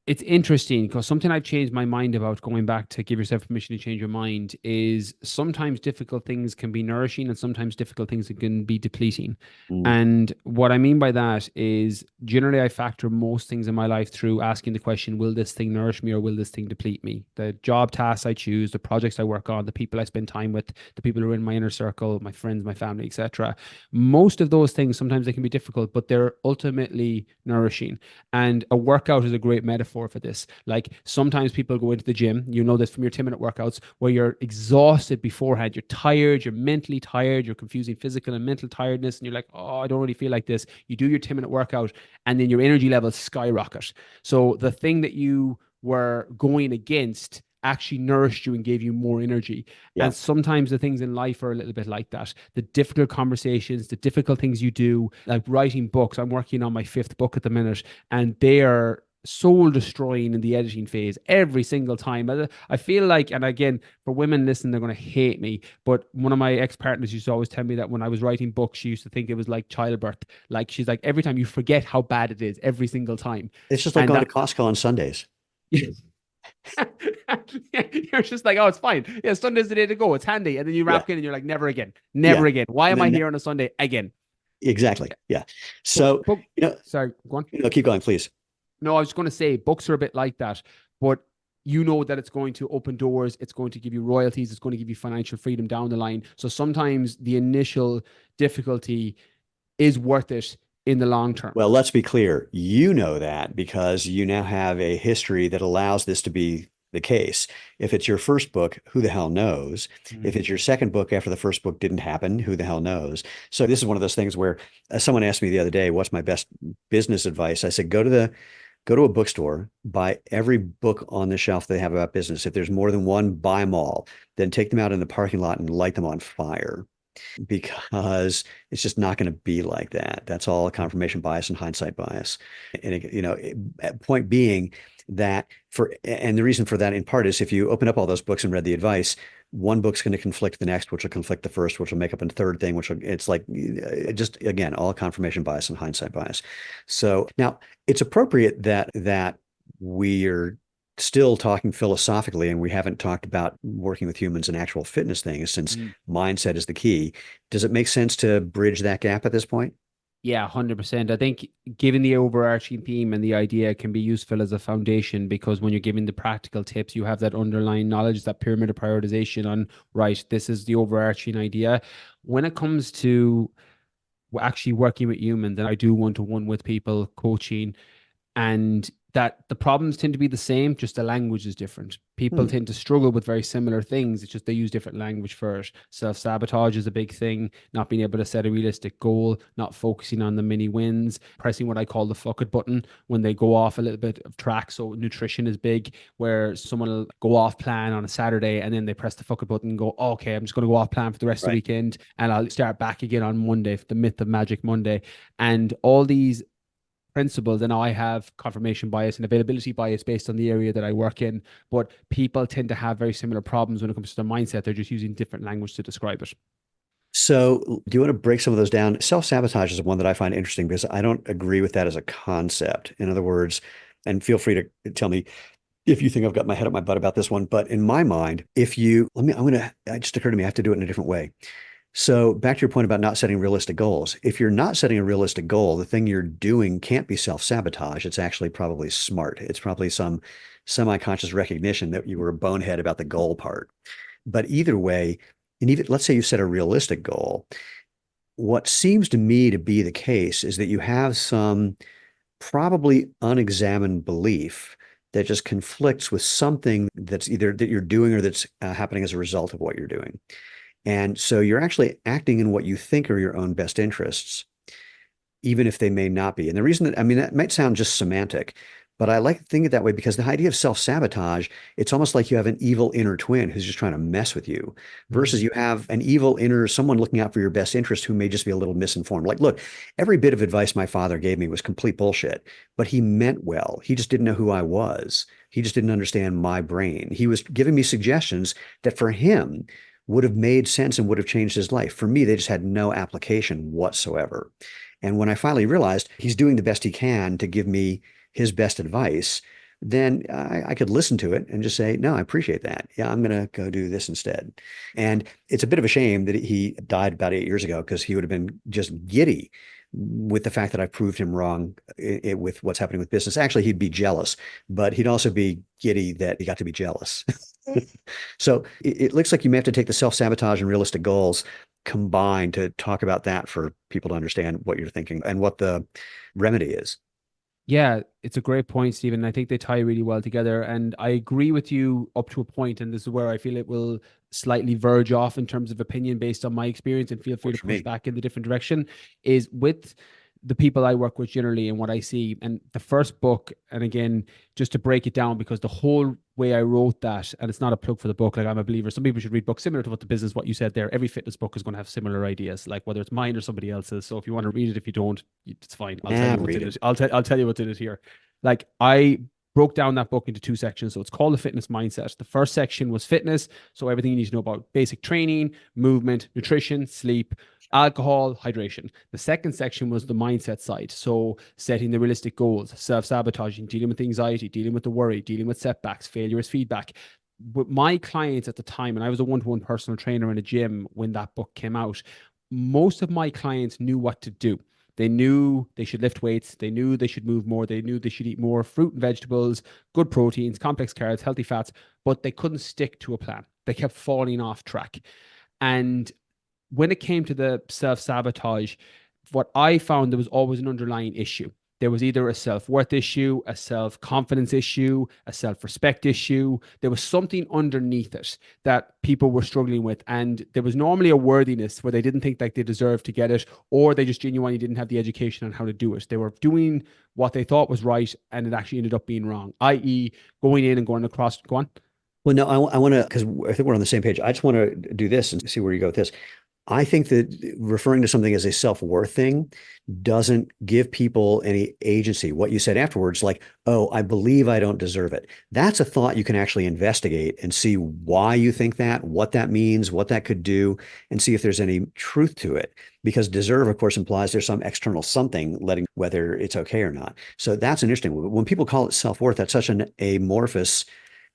Speaker 2: it's interesting because something I've changed my mind about, going back to give yourself permission to change your mind, is sometimes difficult things can be nourishing and sometimes difficult things can be depleting.
Speaker 1: Mm.
Speaker 2: And what I mean by that is generally I factor most things in my life through asking the question, will this thing nourish me or will this thing deplete me? The job tasks I choose, the projects I work on, the people I spend time with, the people who are in my inner circle, my friends, my family, etc. Most of those things, sometimes they can be difficult, but they're ultimately nourishing. And a workout is a great metaphor for this. Like sometimes people go into the gym, you know this from your 10-minute workouts, where you're exhausted beforehand. You're tired, you're mentally tired, you're confusing physical and mental tiredness, and you're like, oh, I don't really feel like this. You do your 10-minute workout, and then your energy levels skyrocket. So the thing that you were going against actually nourished you and gave you more energy.
Speaker 1: Yeah.
Speaker 2: And sometimes the things in life are a little bit like that. The difficult conversations, the difficult things you do, like writing books. I'm working on my fifth book at the minute, and they are soul destroying in the editing phase every single time. I feel like, and again, for women listening, they're going to hate me, but one of my ex-partners used to always tell me that when I was writing books, she used to think it was like childbirth. Like she's like, every time you forget how bad it is every single time.
Speaker 1: It's just like
Speaker 2: And
Speaker 1: going to
Speaker 2: that
Speaker 1: Costco on Sundays.
Speaker 2: you're just like, oh, it's fine. Yeah, Sunday's the day to go. It's handy. And then you
Speaker 1: Yeah.
Speaker 2: wrap in and you're like, never again.
Speaker 1: Yeah.
Speaker 2: Never again. Why
Speaker 1: And
Speaker 2: am I
Speaker 1: then
Speaker 2: here on a Sunday again?
Speaker 1: exactly. Yeah.
Speaker 2: But,
Speaker 1: So,
Speaker 2: but
Speaker 1: you know,
Speaker 2: sorry, go on.
Speaker 1: keep going, please.
Speaker 2: No, I was going to say books are a bit like that, but you know that it's going to open doors, it's going to give you royalties, it's going to give you financial freedom down the line. So sometimes the initial difficulty is worth it in the long term.
Speaker 1: Well, let's be clear. You know that because you now have a history that allows this to be the case. If it's your first book, who the hell knows? If it's your second book after the first book didn't happen, who the hell knows? So this is one of those things where someone asked me the other day, what's my best business advice? I said, go to a bookstore, buy every book on the shelf they have about business. If there's more than one, buy them all. Then take them out in the parking lot and light them on fire because it's just not going to be like that. That's all confirmation bias and hindsight bias. And, point being that and the reason for that in part is if you open up all those books and read the advice, one book's going to conflict the next, which will conflict the first, which will make up a third thing, it's like just, again, all confirmation bias and hindsight bias. So now it's appropriate that we're still talking philosophically, and we haven't talked about working with humans and actual fitness things since mindset is the key. Does it make sense to bridge that gap at this point?
Speaker 2: Yeah, 100%. I think giving the overarching theme and the idea can be useful as a foundation, because when you're giving the practical tips, you have that underlying knowledge, that pyramid of prioritization on, right, this is the overarching idea. When it comes to actually working with humans, and I do one-to-one with people, coaching, and that the problems tend to be the same, just the language is different. People tend to struggle with very similar things. It's just they use different language for it. Self-sabotage is a big thing, not being able to set a realistic goal, not focusing on the mini wins, pressing what I call the fuck it button when they go off a little bit of track. So nutrition is big, where someone will go off plan on a Saturday and then they press the fuck it button and go, oh, okay, I'm just going to go off plan for the rest of the weekend and I'll start back again on Monday, the myth of Magic Monday. And all these principles, and I have confirmation bias and availability bias based on the area that I work in, but people tend to have very similar problems when it comes to their mindset. They're just using different language to describe it.
Speaker 1: So do you want to break some of those down? Self-sabotage is one that I find interesting because I don't agree with that as a concept. In other words, and feel free to tell me if you think I've got my head up my butt about this one, but in my mind, it just occurred to me, I have to do it in a different way. So back to your point about not setting realistic goals. If you're not setting a realistic goal, the thing you're doing can't be self-sabotage. It's actually probably smart. It's probably some semi-conscious recognition that you were a bonehead about the goal part. But either way, and even let's say you set a realistic goal, what seems to me to be the case is that you have some probably unexamined belief that just conflicts with something that's either that you're doing or that's happening as a result of what you're doing. And so you're actually acting in what you think are your own best interests, even if they may not be. And the reason that might sound just semantic, but I like to think it that way because the idea of self-sabotage, it's almost like you have an evil inner twin who's just trying to mess with you versus you have an evil inner someone looking out for your best interest who may just be a little misinformed. Like, look, every bit of advice my father gave me was complete bullshit, but he meant well. He just didn't know who I was. He just didn't understand my brain. He was giving me suggestions that for him would have made sense and would have changed his life. For me, they just had no application whatsoever. And when I finally realized he's doing the best he can to give me his best advice, then I could listen to it and just say, no, I appreciate that. Yeah, I'm going to go do this instead. And it's a bit of a shame that he died about 8 years ago because he would have been just giddy with the fact that I proved him wrong with what's happening with business. Actually, he'd be jealous, but he'd also be giddy that he got to be jealous. So it looks like you may have to take the self-sabotage and realistic goals combined to talk about that for people to understand what you're thinking and what the remedy is.
Speaker 2: Yeah, it's a great point, Stephen. I think they tie really well together. And I agree with you up to a point, and this is where I feel it will slightly verge off in terms of opinion based on my experience, and feel free to push back in the different direction, is with the people I work with generally and what I see. And the first book, and again, just to break it down, because the whole way I wrote that, and it's not a plug for the book, like I'm a believer, some people should read books similar to what you said there. Every fitness book is going to have similar ideas, like whether it's mine or somebody else's. So if you want to read it, if you don't, it's fine. I'll tell you what's in it. I'll tell you what's in it here. Like, I broke down that book into two sections. So it's called The Fitness Mindset. The first section was fitness. So everything you need to know about basic training, movement, nutrition, sleep, alcohol, hydration. The second section was the mindset side. So setting the realistic goals, self-sabotaging, dealing with anxiety, dealing with the worry, dealing with setbacks, failure as feedback. With my clients at the time, and I was a one-to-one personal trainer in a gym when that book came out, most of my clients knew what to do. They knew they should lift weights. They knew they should move more. They knew they should eat more fruit and vegetables, good proteins, complex carbs, healthy fats, but they couldn't stick to a plan. They kept falling off track. And when it came to the self-sabotage, what I found, there was always an underlying issue. There was either a self-worth issue, a self-confidence issue, a self-respect issue. There was something underneath it that people were struggling with. And there was normally a worthiness where they didn't think like they deserved to get it, or they just genuinely didn't have the education on how to do it. They were doing what they thought was right, and it actually ended up being wrong, i.e. going in and going across. Go on.
Speaker 1: Well, no, I want to, because I think we're on the same page. I just want to do this and see where you go with this. I think that referring to something as a self-worth thing doesn't give people any agency. What you said afterwards, like, oh, I believe I don't deserve it. That's a thought you can actually investigate and see why you think that, what that means, what that could do, and see if there's any truth to it. Because deserve, of course, implies there's some external something letting whether it's okay or not. So that's an interesting one. When people call it self-worth, that's such an amorphous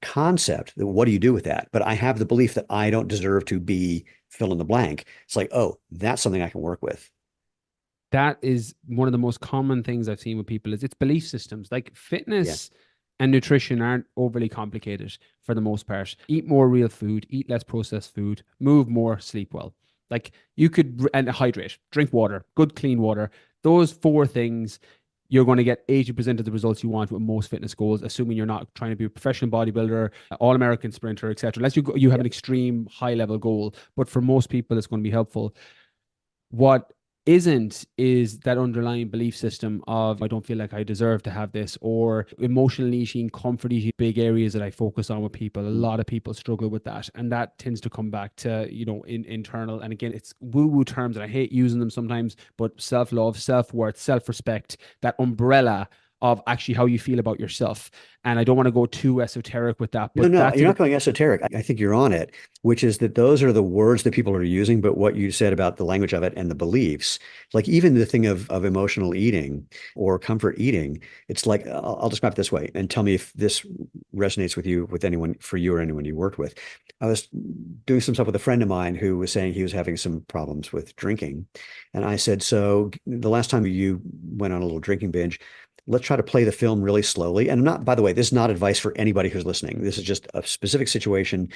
Speaker 1: concept. What do you do with that? But I have the belief that I don't deserve to be fill in the blank. It's like, oh, that's something I can work with.
Speaker 2: That is one of the most common things I've seen with people is it's belief systems. Like fitness and nutrition aren't overly complicated for the most part. Eat more real food, eat less processed food, move more, sleep well. Like you could, and hydrate, drink water, good clean water. Those four things, you're going to get 80% of the results you want with most fitness goals, assuming you're not trying to be a professional bodybuilder, all-American sprinter, etc. Unless you have an extreme high-level goal. But for most people, it's going to be helpful. What isn't is that underlying belief system of I don't feel like I deserve to have this, or emotional eating, comfort eating, big areas that I focus on with people. A lot of people struggle with that, and that tends to come back to internal. And again, it's woo-woo terms, and I hate using them sometimes, but self-love, self-worth, self-respect, that umbrella of actually how you feel about yourself. And I don't want to go too esoteric with that, but
Speaker 1: No, you're not going esoteric. I think you're on it, which is that those are the words that people are using, but what you said about the language of it and the beliefs, like even the thing of emotional eating or comfort eating, it's like, I'll describe it this way and tell me if this resonates with you, with anyone, for you or anyone you worked with. I was doing some stuff with a friend of mine who was saying he was having some problems with drinking. And I said, so the last time you went on a little drinking binge, let's try to play the film really slowly. And not, by the way, this is not advice for anybody who's listening. This is just a specific situation.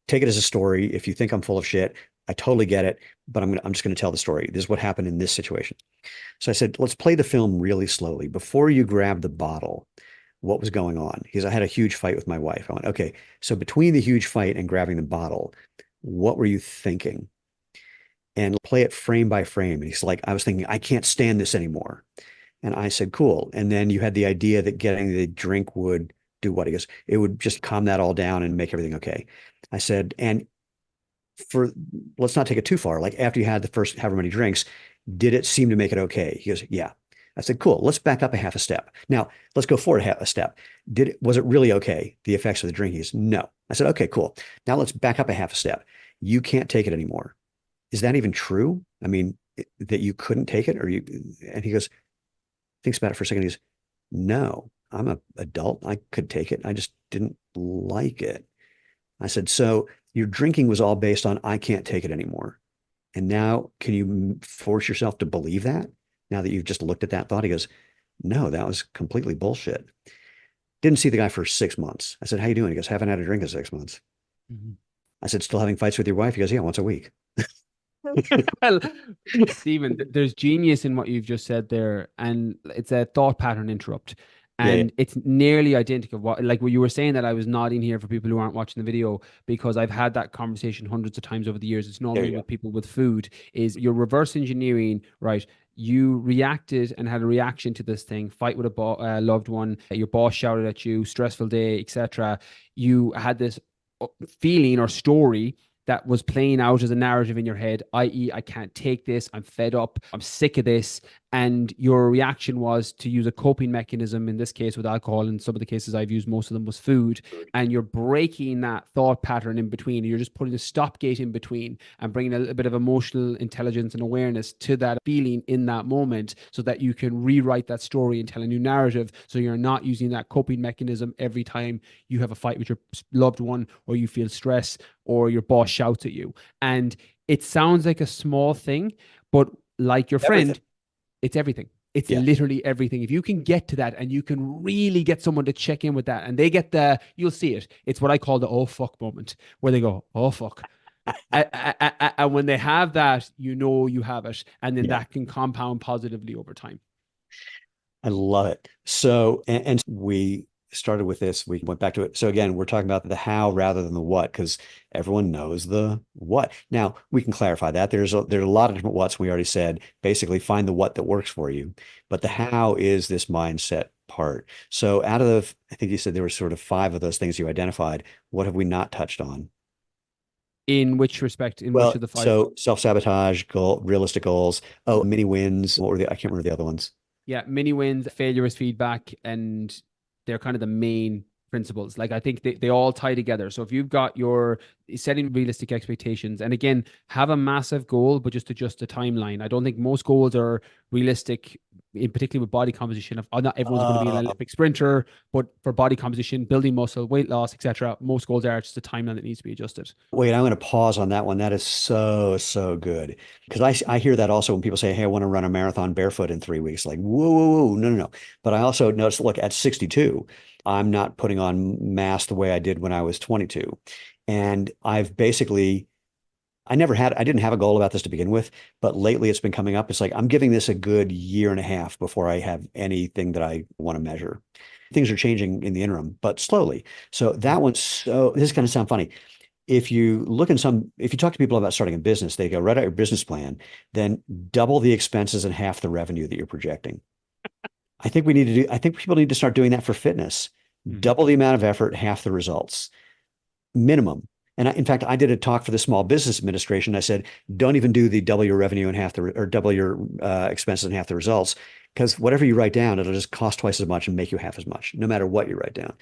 Speaker 1: Take it as a story. If you think I'm full of shit, I totally get it, but I'm just going to tell the story. This is what happened in this situation. So I said, let's play the film really slowly. Before you grab the bottle, what was going on? Because I had a huge fight with my wife. I went, okay, so between the huge fight and grabbing the bottle, what were you thinking? And play it frame by frame. And he's like, I was thinking, I can't stand this anymore. And I said, cool. And then you had the idea that getting the drink would do what? He goes, it would just calm that all down and make everything okay. I said, and let's not take it too far. Like after you had the first however many drinks, did it seem to make it okay? He goes, yeah. I said, cool. Let's back up a half a step. Now let's go forward a step. Was it really okay? The effects of the drink? He goes, no. I said, okay, cool. Now let's back up a half a step. You can't take it anymore. Is that even true? I mean, that you couldn't take it and he goes, thinks about it for a second. He goes, no, I'm an adult. I could take it. I just didn't like it. I said, so your drinking was all based on, I can't take it anymore. And now can you force yourself to believe that now that you've just looked at that thought? He goes, no, that was completely bullshit. Didn't see the guy for 6 months. I said, how you doing? He goes, haven't had a drink in 6 months. Mm-hmm. I said, still having fights with your wife? He goes, yeah, once a week.
Speaker 2: Well, Stephen, there's genius in what you've just said there, and it's a thought pattern interrupt, and it's nearly identical. What you were saying, that I was nodding here for people who aren't watching the video, because I've had that conversation hundreds of times over the years. It's normally with people with food. Is you're reverse engineering, right? You reacted and had a reaction to this thing, fight with a loved one, your boss shouted at you, stressful day, etc. You had this feeling or story that was playing out as a narrative in your head, i.e., I can't take this, I'm fed up, I'm sick of this. And your reaction was to use a coping mechanism, in this case with alcohol. In some of the cases I've used, most of them was food. And you're breaking that thought pattern in between. You're just putting a stopgate in between and bringing a little bit of emotional intelligence and awareness to that feeling in that moment, so that you can rewrite that story and tell a new narrative. So you're not using that coping mechanism every time you have a fight with your loved one, or you feel stress, or your boss shouts at you. And it sounds like a small thing, but like your friend, it's everything. It's literally everything. If you can get to that, and you can really get someone to check in with that, and they get you'll see it. It's what I call the oh fuck moment, where they go, oh fuck. And when they have that, you know you have it, and then
Speaker 1: Yeah,
Speaker 2: that can compound positively over time.
Speaker 1: I love it. So, and we started with this, we went back to it. So again, we're talking about the how rather than the what, because everyone knows the what. Now we can clarify that. There are a lot of different whats. We already said basically find the what that works for you, but the how is this mindset part. So out of, I think you said there were sort of five of those things you identified. What have we not touched on?
Speaker 2: In which respect? In which
Speaker 1: Well,
Speaker 2: of the five?
Speaker 1: so self-sabotage, realistic goals. Oh, mini wins. What were the, I can't remember the other ones.
Speaker 2: Yeah, mini wins, failure is feedback, and they're kind of the main principles. Like I think they all tie together. So if you've got your setting realistic expectations, and again, have a massive goal, but just adjust the timeline. I don't think most goals are realistic, in particular with body composition. Of not everyone's going to be an
Speaker 1: Uh,
Speaker 2: Olympic sprinter, but for body composition, building muscle, weight loss, etc., most goals are just a timeline that needs to be adjusted.
Speaker 1: Wait, I'm going to pause on that one. That is so, so good. Because I hear that also when people say, hey, I want to run a marathon barefoot in 3 weeks. Like, whoa, whoa, whoa, no, no, no. But I also noticed, look, at 62, I'm not putting on mass the way I did when I was 22. And I've basically, I didn't have a goal about this to begin with, but lately it's been coming up. It's like, I'm giving this a good year and a half before I have anything that I want to measure. Things are changing in the interim, but slowly. So that one's so, this is going to sound funny if you talk to people about starting a business, they go, write out your business plan, then double the expenses and half the revenue that you're projecting. I think people need to start doing that for fitness.
Speaker 2: Mhm.
Speaker 1: Double the amount of effort, half the results, minimum. And in fact, I did a talk for the Small Business Administration. I said, don't even do the double your revenue and or double your expenses and half the results, because whatever you write down, it'll just cost twice as much and make you half as much, no matter what you write down.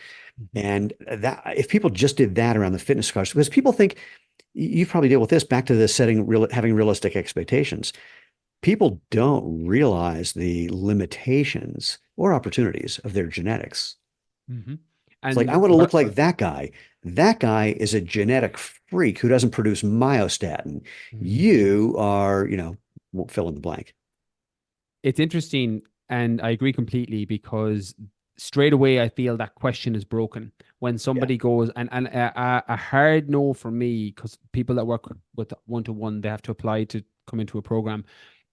Speaker 2: Mhm.
Speaker 1: And that if people just did that around the fitness course, because people think you probably deal with this back to the having realistic expectations. People don't realize the limitations or opportunities of their genetics.
Speaker 2: Mhm.
Speaker 1: It's like, I
Speaker 2: And
Speaker 1: want to look
Speaker 2: what
Speaker 1: like that guy. That guy is a genetic freak who doesn't produce myostatin.
Speaker 2: Mhm.
Speaker 1: You are, won't fill in the blank.
Speaker 2: It's interesting, and I agree completely because straight away I feel that question is broken when
Speaker 1: Yeah.
Speaker 2: somebody goes and a hard no for me, because people that work with one to one, they have to apply to come into a program,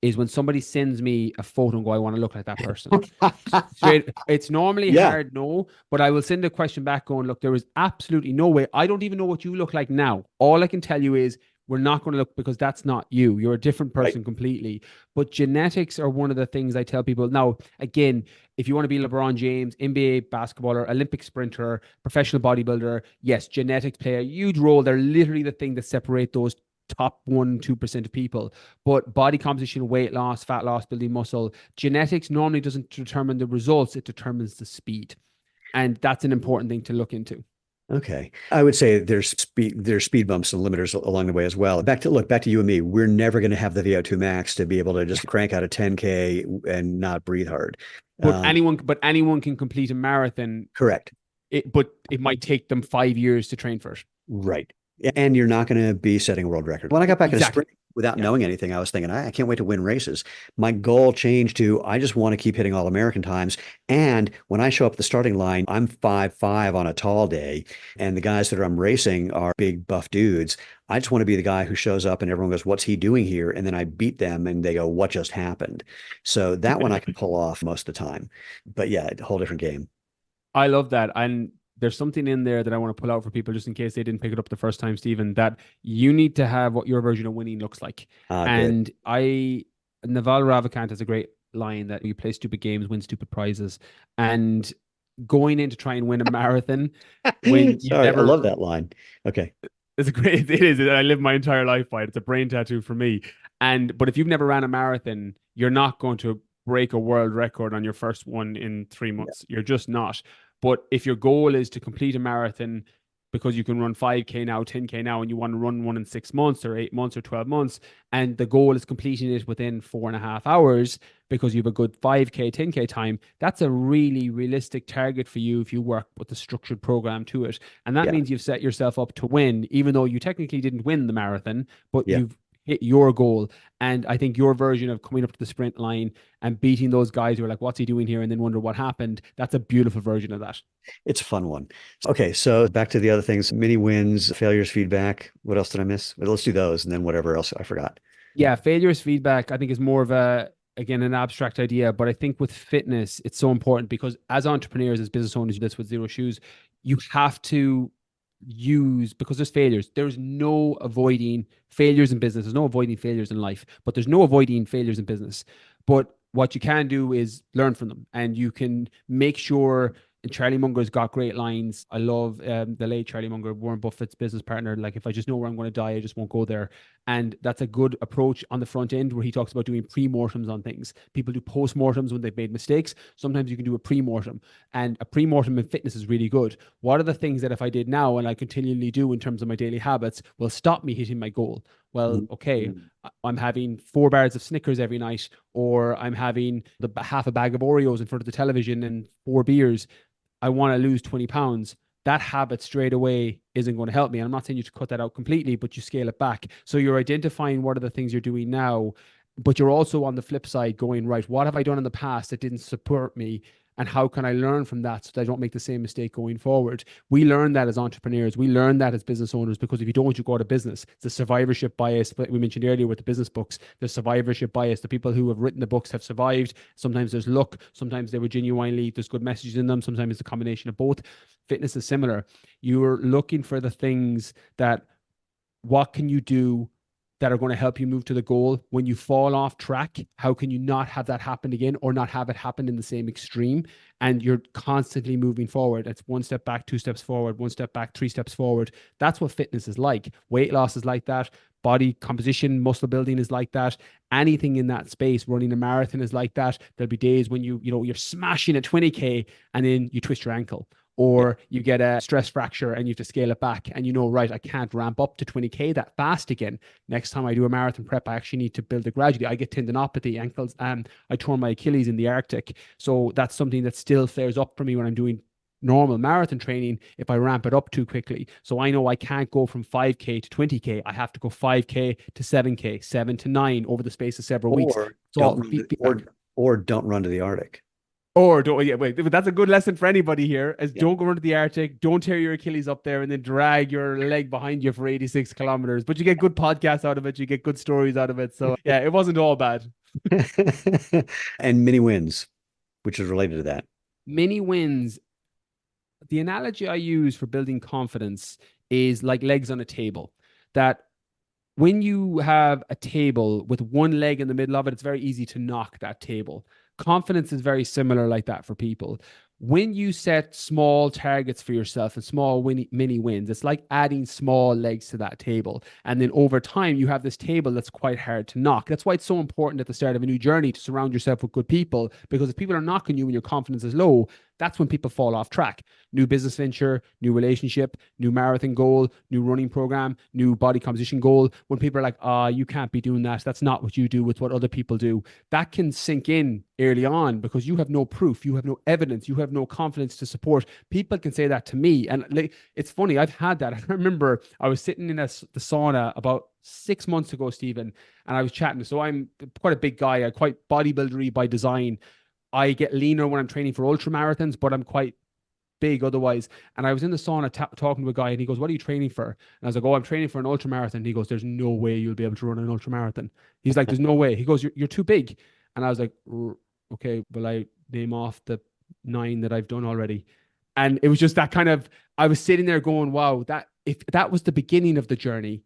Speaker 2: is when somebody sends me a photo and go, I want to look like that person. Straight, it's normally
Speaker 1: Yeah.
Speaker 2: hard no, but I will send a question back going, look, there is absolutely no way. I don't even know what you look like now. All I can tell you is we're not going to look, because that's not you. You're a different
Speaker 1: Right.
Speaker 2: person completely. But genetics are one of the things I tell people. Now, again, if you want to be LeBron James, NBA basketballer, Olympic sprinter, professional bodybuilder, yes, genetics play a huge role. They're literally the thing that separate those top 1-2% of people. But body composition, weight loss, fat loss, building muscle, genetics normally doesn't determine the results, it determines the speed. And that's an important thing to look into.
Speaker 1: Okay. I would say there's speed bumps and limiters along the way as well. Back to you and me. We're never going to have the VO2 max to be able to just crank out a 10K and not breathe hard. Um,
Speaker 2: But anyone can complete a marathon.
Speaker 1: correct.
Speaker 2: But it might take them 5 years to train for it.
Speaker 1: Right. And you're not going to be setting a world record. When I got back in the
Speaker 2: Exactly.
Speaker 1: spring without
Speaker 2: Yeah.
Speaker 1: knowing anything, I was thinking, I can't wait to win races. My goal changed to I just want to keep hitting all American times. And when I show up at the starting line, I'm 5'5" on a tall day. And the guys that I'm racing are big buff dudes. I just want to be the guy who shows up and everyone goes, what's he doing here? And then I beat them and they go, what just happened? So that one I can pull off most of the time. But yeah, a whole different game.
Speaker 2: I love that. And there's something in there that I want to pull out for people just in case they didn't pick it up the first time, Stephen, that you need to have what your version of winning looks like.
Speaker 1: Ah, good.
Speaker 2: And Naval Ravikant has a great line that you play stupid games, win stupid prizes. And going in to try and win a marathon when you've
Speaker 1: Sorry, I
Speaker 2: never,
Speaker 1: love that line. Okay.
Speaker 2: it's a great, it is. I live my entire life by it. It's a brain tattoo for me. But if you've never ran a marathon, you're not going to break a world record on your first one in 3 months. You're just not. But if your goal is to complete a marathon because you can run 5K now, 10K now, and you want to run one in 6 months or 8 months or 12 months, and the goal is completing it within 4.5 hours because you have a good 5K, 10K time, that's a really realistic target for you if you work with a structured program to it. And that
Speaker 1: Yeah.
Speaker 2: means you've set yourself up to win, even though you technically didn't win the marathon, but
Speaker 1: Yeah.
Speaker 2: hit your goal. And I think your version of coming up to the sprint line and beating those guys who are like, what's he doing here? And then wonder what happened. That's a beautiful version of that.
Speaker 1: It's a fun one. Okay, so back to the other things, mini wins, failures, feedback. What else did I miss? Well, let's do those and then whatever else I forgot.
Speaker 2: Yeah, failures feedback, I think, is more of again, an abstract idea. But I think with fitness, it's so important because as entrepreneurs, as business owners, this with zero shoes, you have to use, because there's failures. There's no avoiding failures in business. There's no avoiding failures in life, but there's no avoiding failures in business. But what you can do is learn from them, and you can make sure. And Charlie Munger's got great lines. I love the late Charlie Munger, Warren Buffett's business partner. Like, if I just know where I'm going to die, I just won't go there. And that's a good approach on the front end, where he talks about doing pre-mortems on things. People do post-mortems when they've made mistakes. Sometimes you can do a pre-mortem, and a pre-mortem in fitness is really good. What are the things that if I did now and I continually do in terms of my daily habits will stop me hitting my goal? Well, okay, I'm having 4 bars of Snickers every night, or I'm having half a bag of Oreos in front of the television and 4 beers. I want to lose 20 pounds. That habit straight away isn't going to help me. And I'm not saying you to cut that out completely, but you scale it back. So you're identifying what are the things you're doing now, but you're also on the flip side going, right, what have I done in the past that didn't support me? And how can I learn from that so that I don't make the same mistake going forward? We learn that as entrepreneurs. We learn that as business owners, because if you don't, you go out of business. It's the survivorship bias that we mentioned earlier with the business books. The survivorship bias. The people who have written the books have survived. Sometimes there's luck. Sometimes they were genuinely, there's good messages in them. Sometimes it's a combination of both. Fitness is similar. You're looking for the things that, what can you do that are going to help you move to the goal? When you fall off track, how can you not have that happen again, or not have it happen in the same extreme? And you're constantly moving forward. It's 1 step back, 2 steps forward, 1 step back, 3 steps forward. That's what fitness is like. Weight loss is like that. Body composition, muscle building is like that. Anything in that space, running a marathon is like that. There'll be days when you're smashing at 20K and then you twist your ankle, or you get a stress fracture and you have to scale it back, and right, I can't ramp up to 20K that fast again. Next time I do a marathon prep, I actually need to build it gradually. I get tendinopathy, ankles, I tore my Achilles in the Arctic. So that's something that still flares up for me when I'm doing normal marathon training if I ramp it up too quickly. So I know I can't go from 5K to 20K. I have to go 5K to 7K, 7 to 9 over the space of several weeks.
Speaker 1: Or don't run to the Arctic.
Speaker 2: Or don't, yeah, wait, that's a good lesson for anybody here, is don't go into the Arctic, don't tear your Achilles up there and then drag your leg behind you for 86 kilometers. But you get good podcasts out of it, you get good stories out of it. So yeah, it wasn't all bad.
Speaker 1: And mini wins, which is related to that.
Speaker 2: Mini wins. The analogy I use for building confidence is like legs on a table. That when you have a table with one leg in the middle of it, it's very easy to knock that table. Confidence is very similar like that for people. When you set small targets for yourself and small mini wins, it's like adding small legs to that table. And then over time, you have this table that's quite hard to knock. That's why it's so important at the start of a new journey to surround yourself with good people, because if people are knocking you and your confidence is low, that's when people fall off track. New business venture, new relationship, new marathon goal, new running program, new body composition goal. When people are like, you can't be doing that. That's not what you do, it's what other people do. That can sink in early on because you have no proof, you have no evidence, you have no confidence to support. People can say that to me. And it's funny, I've had that. I remember I was sitting in the sauna about 6 months ago, Stephen, and I was chatting. So I'm quite a big guy. I'm quite bodybuildery by design. I get leaner when I'm training for ultra marathons, but I'm quite big otherwise. And I was in the sauna talking to a guy, and he goes, "What are you training for?" And I was like, "Oh, I'm training for an ultra marathon." And he goes, "There's no way you'll be able to run an ultra marathon." He's like, "There's no way." He goes, "You're too big." And I was like, "Okay, will I name off the 9 that I've done already?" And it was just that kind of, I was sitting there going, wow, that if that was the beginning of the journey,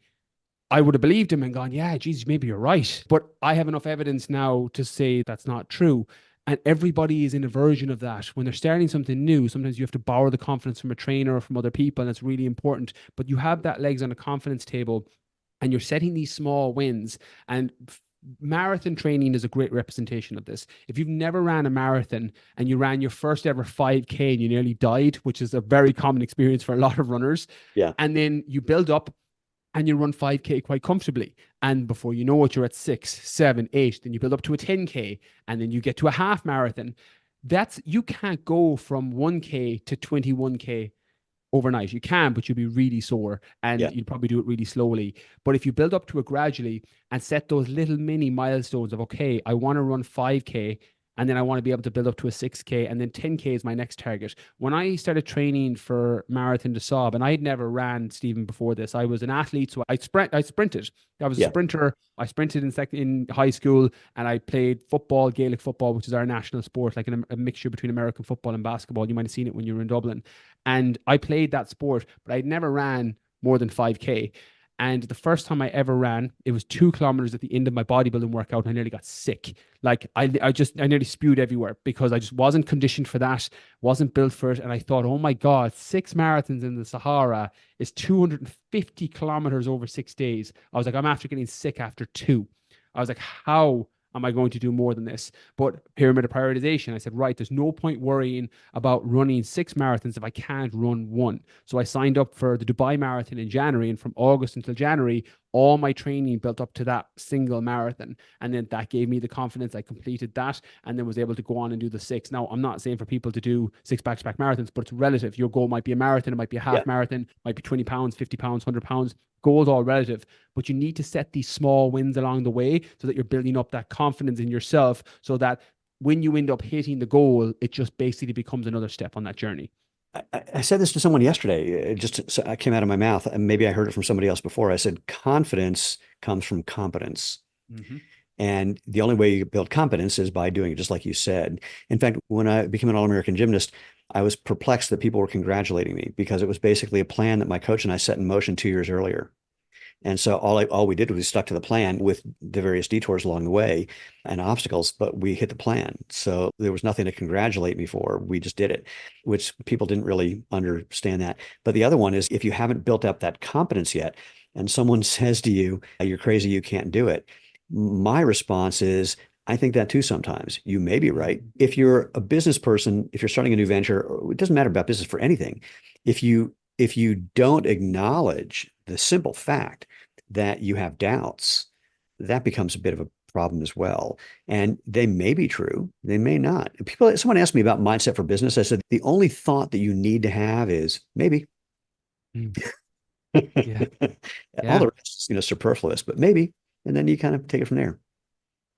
Speaker 2: I would have believed him and gone, yeah, geez, maybe you're right. But I have enough evidence now to say that's not true. And everybody is in a version of that. When they're starting something new, sometimes you have to borrow the confidence from a trainer or from other people, and it's really important. But you have that legs on a confidence table, and you're setting these small wins. And marathon training is a great representation of this. If you've never ran a marathon and you ran your first ever 5K and you nearly died, which is a very common experience for a lot of runners, and then you build up and you run 5K quite comfortably. And before you know it, you're at 6, 7, 8. Then you build up to a 10K, and then you get to a half marathon. You can't go from 1K to 21K overnight. You can, but you'll be really sore and
Speaker 1: Yeah.
Speaker 2: you'll probably do it really slowly. But if you build up to it gradually and set those little mini milestones of, okay, I want to run 5K and then I want to be able to build up to a 6K and then 10K is my next target. When I started training for Marathon des Sables, and I had never ran, Stephen, before this, I was an athlete, so I sprinted. I was a
Speaker 1: Yeah.
Speaker 2: sprinter. I sprinted in high school and I played football, Gaelic football, which is our national sport, like a mixture between American football and basketball. You might have seen it when you were in Dublin. And I played that sport, but I'd never ran more than 5K. And the first time I ever ran, it was 2 kilometers at the end of my bodybuilding workout, and I nearly got sick. Like I nearly spewed everywhere because I just wasn't conditioned for that, wasn't built for it. And I thought, oh my God, 6 marathons in the Sahara is 250 kilometers over 6 days. I was like, I'm after getting sick after two. I was like, how am I going to do more than this? But pyramid of prioritization, I said, right, there's no point worrying about running 6 marathons if I can't run one. So I signed up for the Dubai Marathon in January, and from August until January, all my training built up to that single marathon. And then that gave me the confidence. I completed that and then was able to go on and do the six. Now, I'm not saying for people to do 6 back-to-back marathons, but it's relative. Your goal might be a marathon, it might be a
Speaker 1: Yeah.
Speaker 2: half marathon, might be 20 pounds, 50 pounds, 100 pounds. Goals all relative, but you need to set these small wins along the way so that you're building up that confidence in yourself so that when you end up hitting the goal, it just basically becomes another step on that journey.
Speaker 1: I said this to someone yesterday. I came out of my mouth, and maybe I heard it from somebody else before. I said, confidence comes from competence.
Speaker 2: Mm-hmm.
Speaker 1: And the only way you build competence is by doing it, just like you said. In fact, when I became an All-American gymnast, I was perplexed that people were congratulating me because it was basically a plan that my coach and I set in motion 2 years earlier. And so all we did was we stuck to the plan with the various detours along the way and obstacles, but we hit the plan. So there was nothing to congratulate me for. We just did it, which people didn't really understand that. But the other one is if you haven't built up that competence yet, and someone says to you, you're crazy, you can't do it. My response is, I think that too sometimes. You may be right. If you're a business person, if you're starting a new venture, it doesn't matter about business for anything. If you don't acknowledge the simple fact that you have doubts, that becomes a bit of a problem as well. And they may be true, they may not. Someone asked me about mindset for business. I said, the only thought that you need to have is maybe.
Speaker 2: Mm. Yeah.
Speaker 1: All
Speaker 2: Yeah.
Speaker 1: the rest is, superfluous, but maybe. And then you kind of take it from there.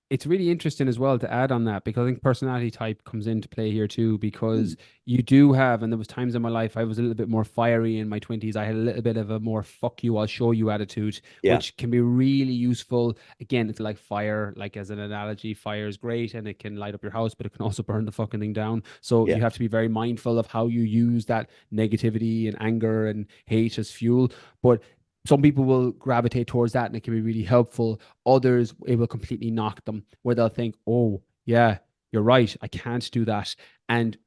Speaker 2: It's really interesting as well to add on that because I think personality type comes into play here too. Because you do have, and there was times in my life I was a little bit more fiery in my 20s. I had a little bit of a more fuck you, I'll show you attitude,
Speaker 1: Yeah.
Speaker 2: which can be really useful. Again, it's like fire, like as an analogy, fire is great and it can light up your house, but it can also burn the fucking thing down. So
Speaker 1: Yeah.
Speaker 2: you have to be very mindful of how you use that negativity and anger and hate as fuel. But some people will gravitate towards that and it can be really helpful. Others, it will completely knock them where they'll think, oh, yeah, you're right. I can't do that. And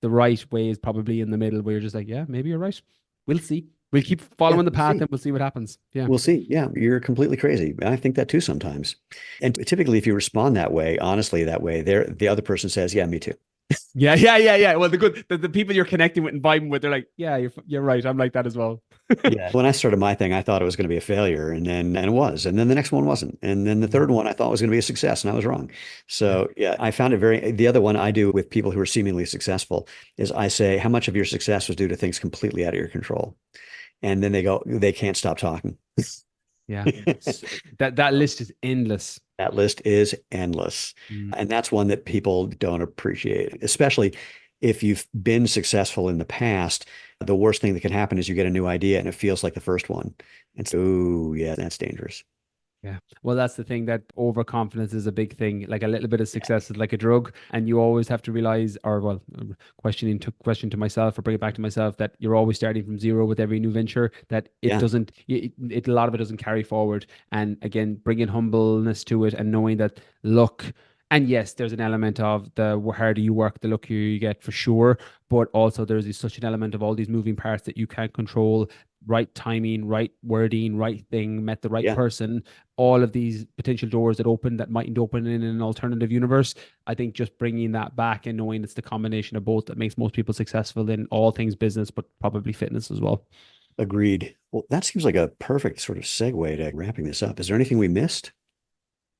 Speaker 2: the right way is probably in the middle where you're just like, yeah, maybe you're right. We'll see. We'll keep
Speaker 1: Yeah.
Speaker 2: following the
Speaker 1: We'll
Speaker 2: path
Speaker 1: see.
Speaker 2: and we'll see what happens. Yeah.
Speaker 1: We'll see. Yeah, you're completely crazy. I think that too sometimes. And typically, if you respond that way, honestly, that way, the other person says, "Yeah, me too."
Speaker 2: Yeah. Yeah. Yeah. Yeah. Well, the people you're connecting with and vibing with, they're like, yeah, you're right. I'm like that as well.
Speaker 1: Yeah. When I started my thing, I thought it was going to be a failure, and it was, and then the next one wasn't, and then the third one I thought was going to be a success, and I was wrong. So yeah, I found it very. The other one I do with people who are seemingly successful is I say, "How much of your success was due to things completely out of your control?" And then they can't stop talking.
Speaker 2: Yeah. That list is endless.
Speaker 1: That list is endless.
Speaker 2: Mm.
Speaker 1: And that's one that people don't appreciate, especially if you've been successful in the past. The worst thing that can happen is you get a new idea and it feels like the first one. And so, oh, yeah, that's dangerous.
Speaker 2: Yeah. Well, that's the thing that overconfidence is a big thing. Like a little bit of success is like a drug, and you always have to realize, or well, question to myself, or bring it back to myself, that you're always starting from zero with every new venture. That it
Speaker 1: Yeah,
Speaker 2: doesn't, a lot of it doesn't carry forward. And again, bringing humbleness to it and knowing that luck. And yes, there's an element of the harder you work, the luckier you get for sure. But also there's such an element of all these moving parts that you can't control. Right timing, right wording, right thing, met the right
Speaker 1: yeah,
Speaker 2: person, all of these potential doors that open that mightn't open in an alternative universe. I think just bringing that back and knowing it's the combination of both that makes most people successful in all things business, but probably fitness as well.
Speaker 1: agreed. Well, that seems like a perfect sort of segue to wrapping this up. Is there anything we missed?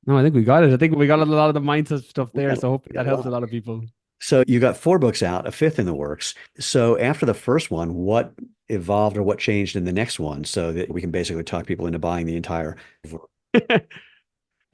Speaker 2: No, I think we got it. I think we got a lot of the mindset stuff
Speaker 1: We
Speaker 2: there.
Speaker 1: got,
Speaker 2: So hopefully
Speaker 1: we got
Speaker 2: that
Speaker 1: a
Speaker 2: helps a
Speaker 1: lot.
Speaker 2: lot of people.
Speaker 1: So you got 4 books out, a fifth in the works. So after the first one, what evolved or what changed in the next one so that we can basically talk people into buying the entire.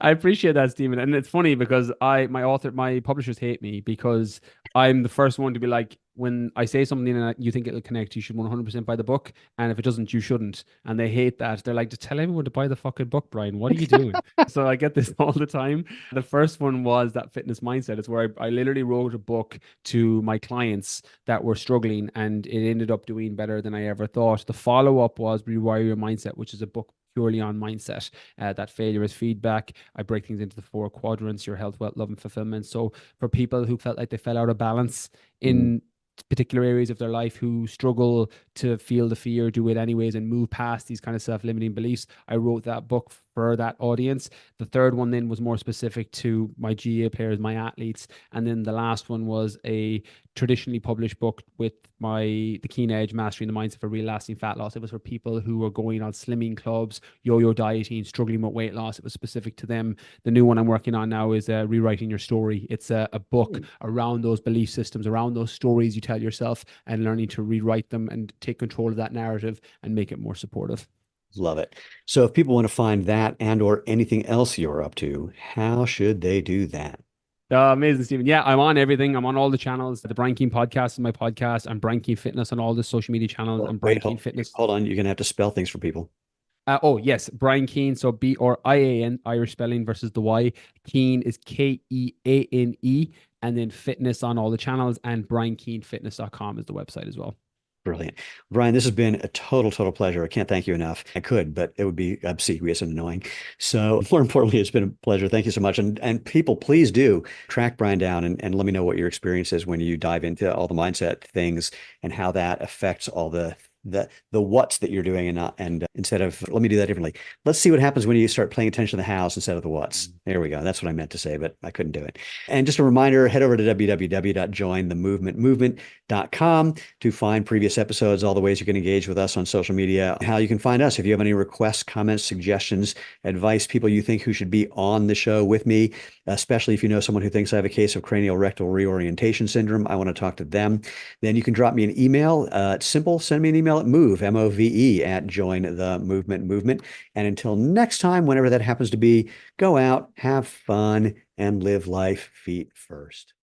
Speaker 2: I appreciate that, Stephen. And it's funny because my publishers hate me because I'm the first one to be like, when I say something and you think it'll connect, you should 100% buy the book. And if it doesn't, you shouldn't. And they hate that. They're like, just tell everyone to buy the fucking book, Brian. What are you doing? So I get this all the time. The first one was that fitness mindset. It's where I literally wrote a book to my clients that were struggling and it ended up doing better than I ever thought. The follow up was Rewire Your Mindset, which is a book purely on mindset, that failure is feedback. I break things into the four quadrants: your health, wealth, love, and fulfillment. So for people who felt like they fell out of balance
Speaker 1: Mm.
Speaker 2: in particular areas of their life, who struggle to feel the fear, do it anyways, and move past these kind of self-limiting beliefs, I wrote that book for that audience. The third one then was more specific to my GA players, my athletes. And then the last one was a traditionally published book with the Keen Edge, Mastering the Mindset for Real Lasting Fat Loss. It was for people who were going on slimming clubs, yo-yo dieting, struggling with weight loss. It was specific to them. The new one I'm working on now is Rewriting Your Story. It's a book around those belief systems, around those stories you tell yourself, and learning to rewrite them and take control of that narrative and make it more supportive.
Speaker 1: Love it. So if people want to find that and or anything else you're up to, how should they do that?
Speaker 2: Amazing, Stephen. Yeah, I'm on everything. I'm on all the channels. The Brian Keane podcast is my podcast. I'm Brian Keane Fitness on all the social media channels.
Speaker 1: Well,
Speaker 2: I'm Brian
Speaker 1: wait,
Speaker 2: Keane Fitness.
Speaker 1: hold on. You're going to have to spell things for people.
Speaker 2: Oh, yes, Brian Keane. So Brian, Irish spelling versus the Y. Keane is Keane. And then fitness on all the channels. And briankeenfitness.com is the website as well.
Speaker 1: Brilliant. Brian, this has been a total pleasure. I can't thank you enough. I could, but it would be obsequious and annoying. So more importantly, it's been a pleasure. Thank you so much. And people, please do track Brian down and let me know what your experience is when you dive into all the mindset things and how that affects all the what's that you're doing and instead of, let me do that differently. Let's see what happens when you start paying attention to the hows instead of the what's. There we go. That's what I meant to say, but I couldn't do it. And just a reminder, head over to www.jointhemovementmovement.com to find previous episodes, all the ways you can engage with us on social media, how you can find us. If you have any requests, comments, suggestions, advice, people you think who should be on the show with me, especially if you know someone who thinks I have a case of cranial rectal reorientation syndrome, I want to talk to them. Then you can drop me an email. It's simple. Send me an email at move, at Join the Movement Movement. And until next time, whenever that happens to be, go out, have fun, and live life feet first.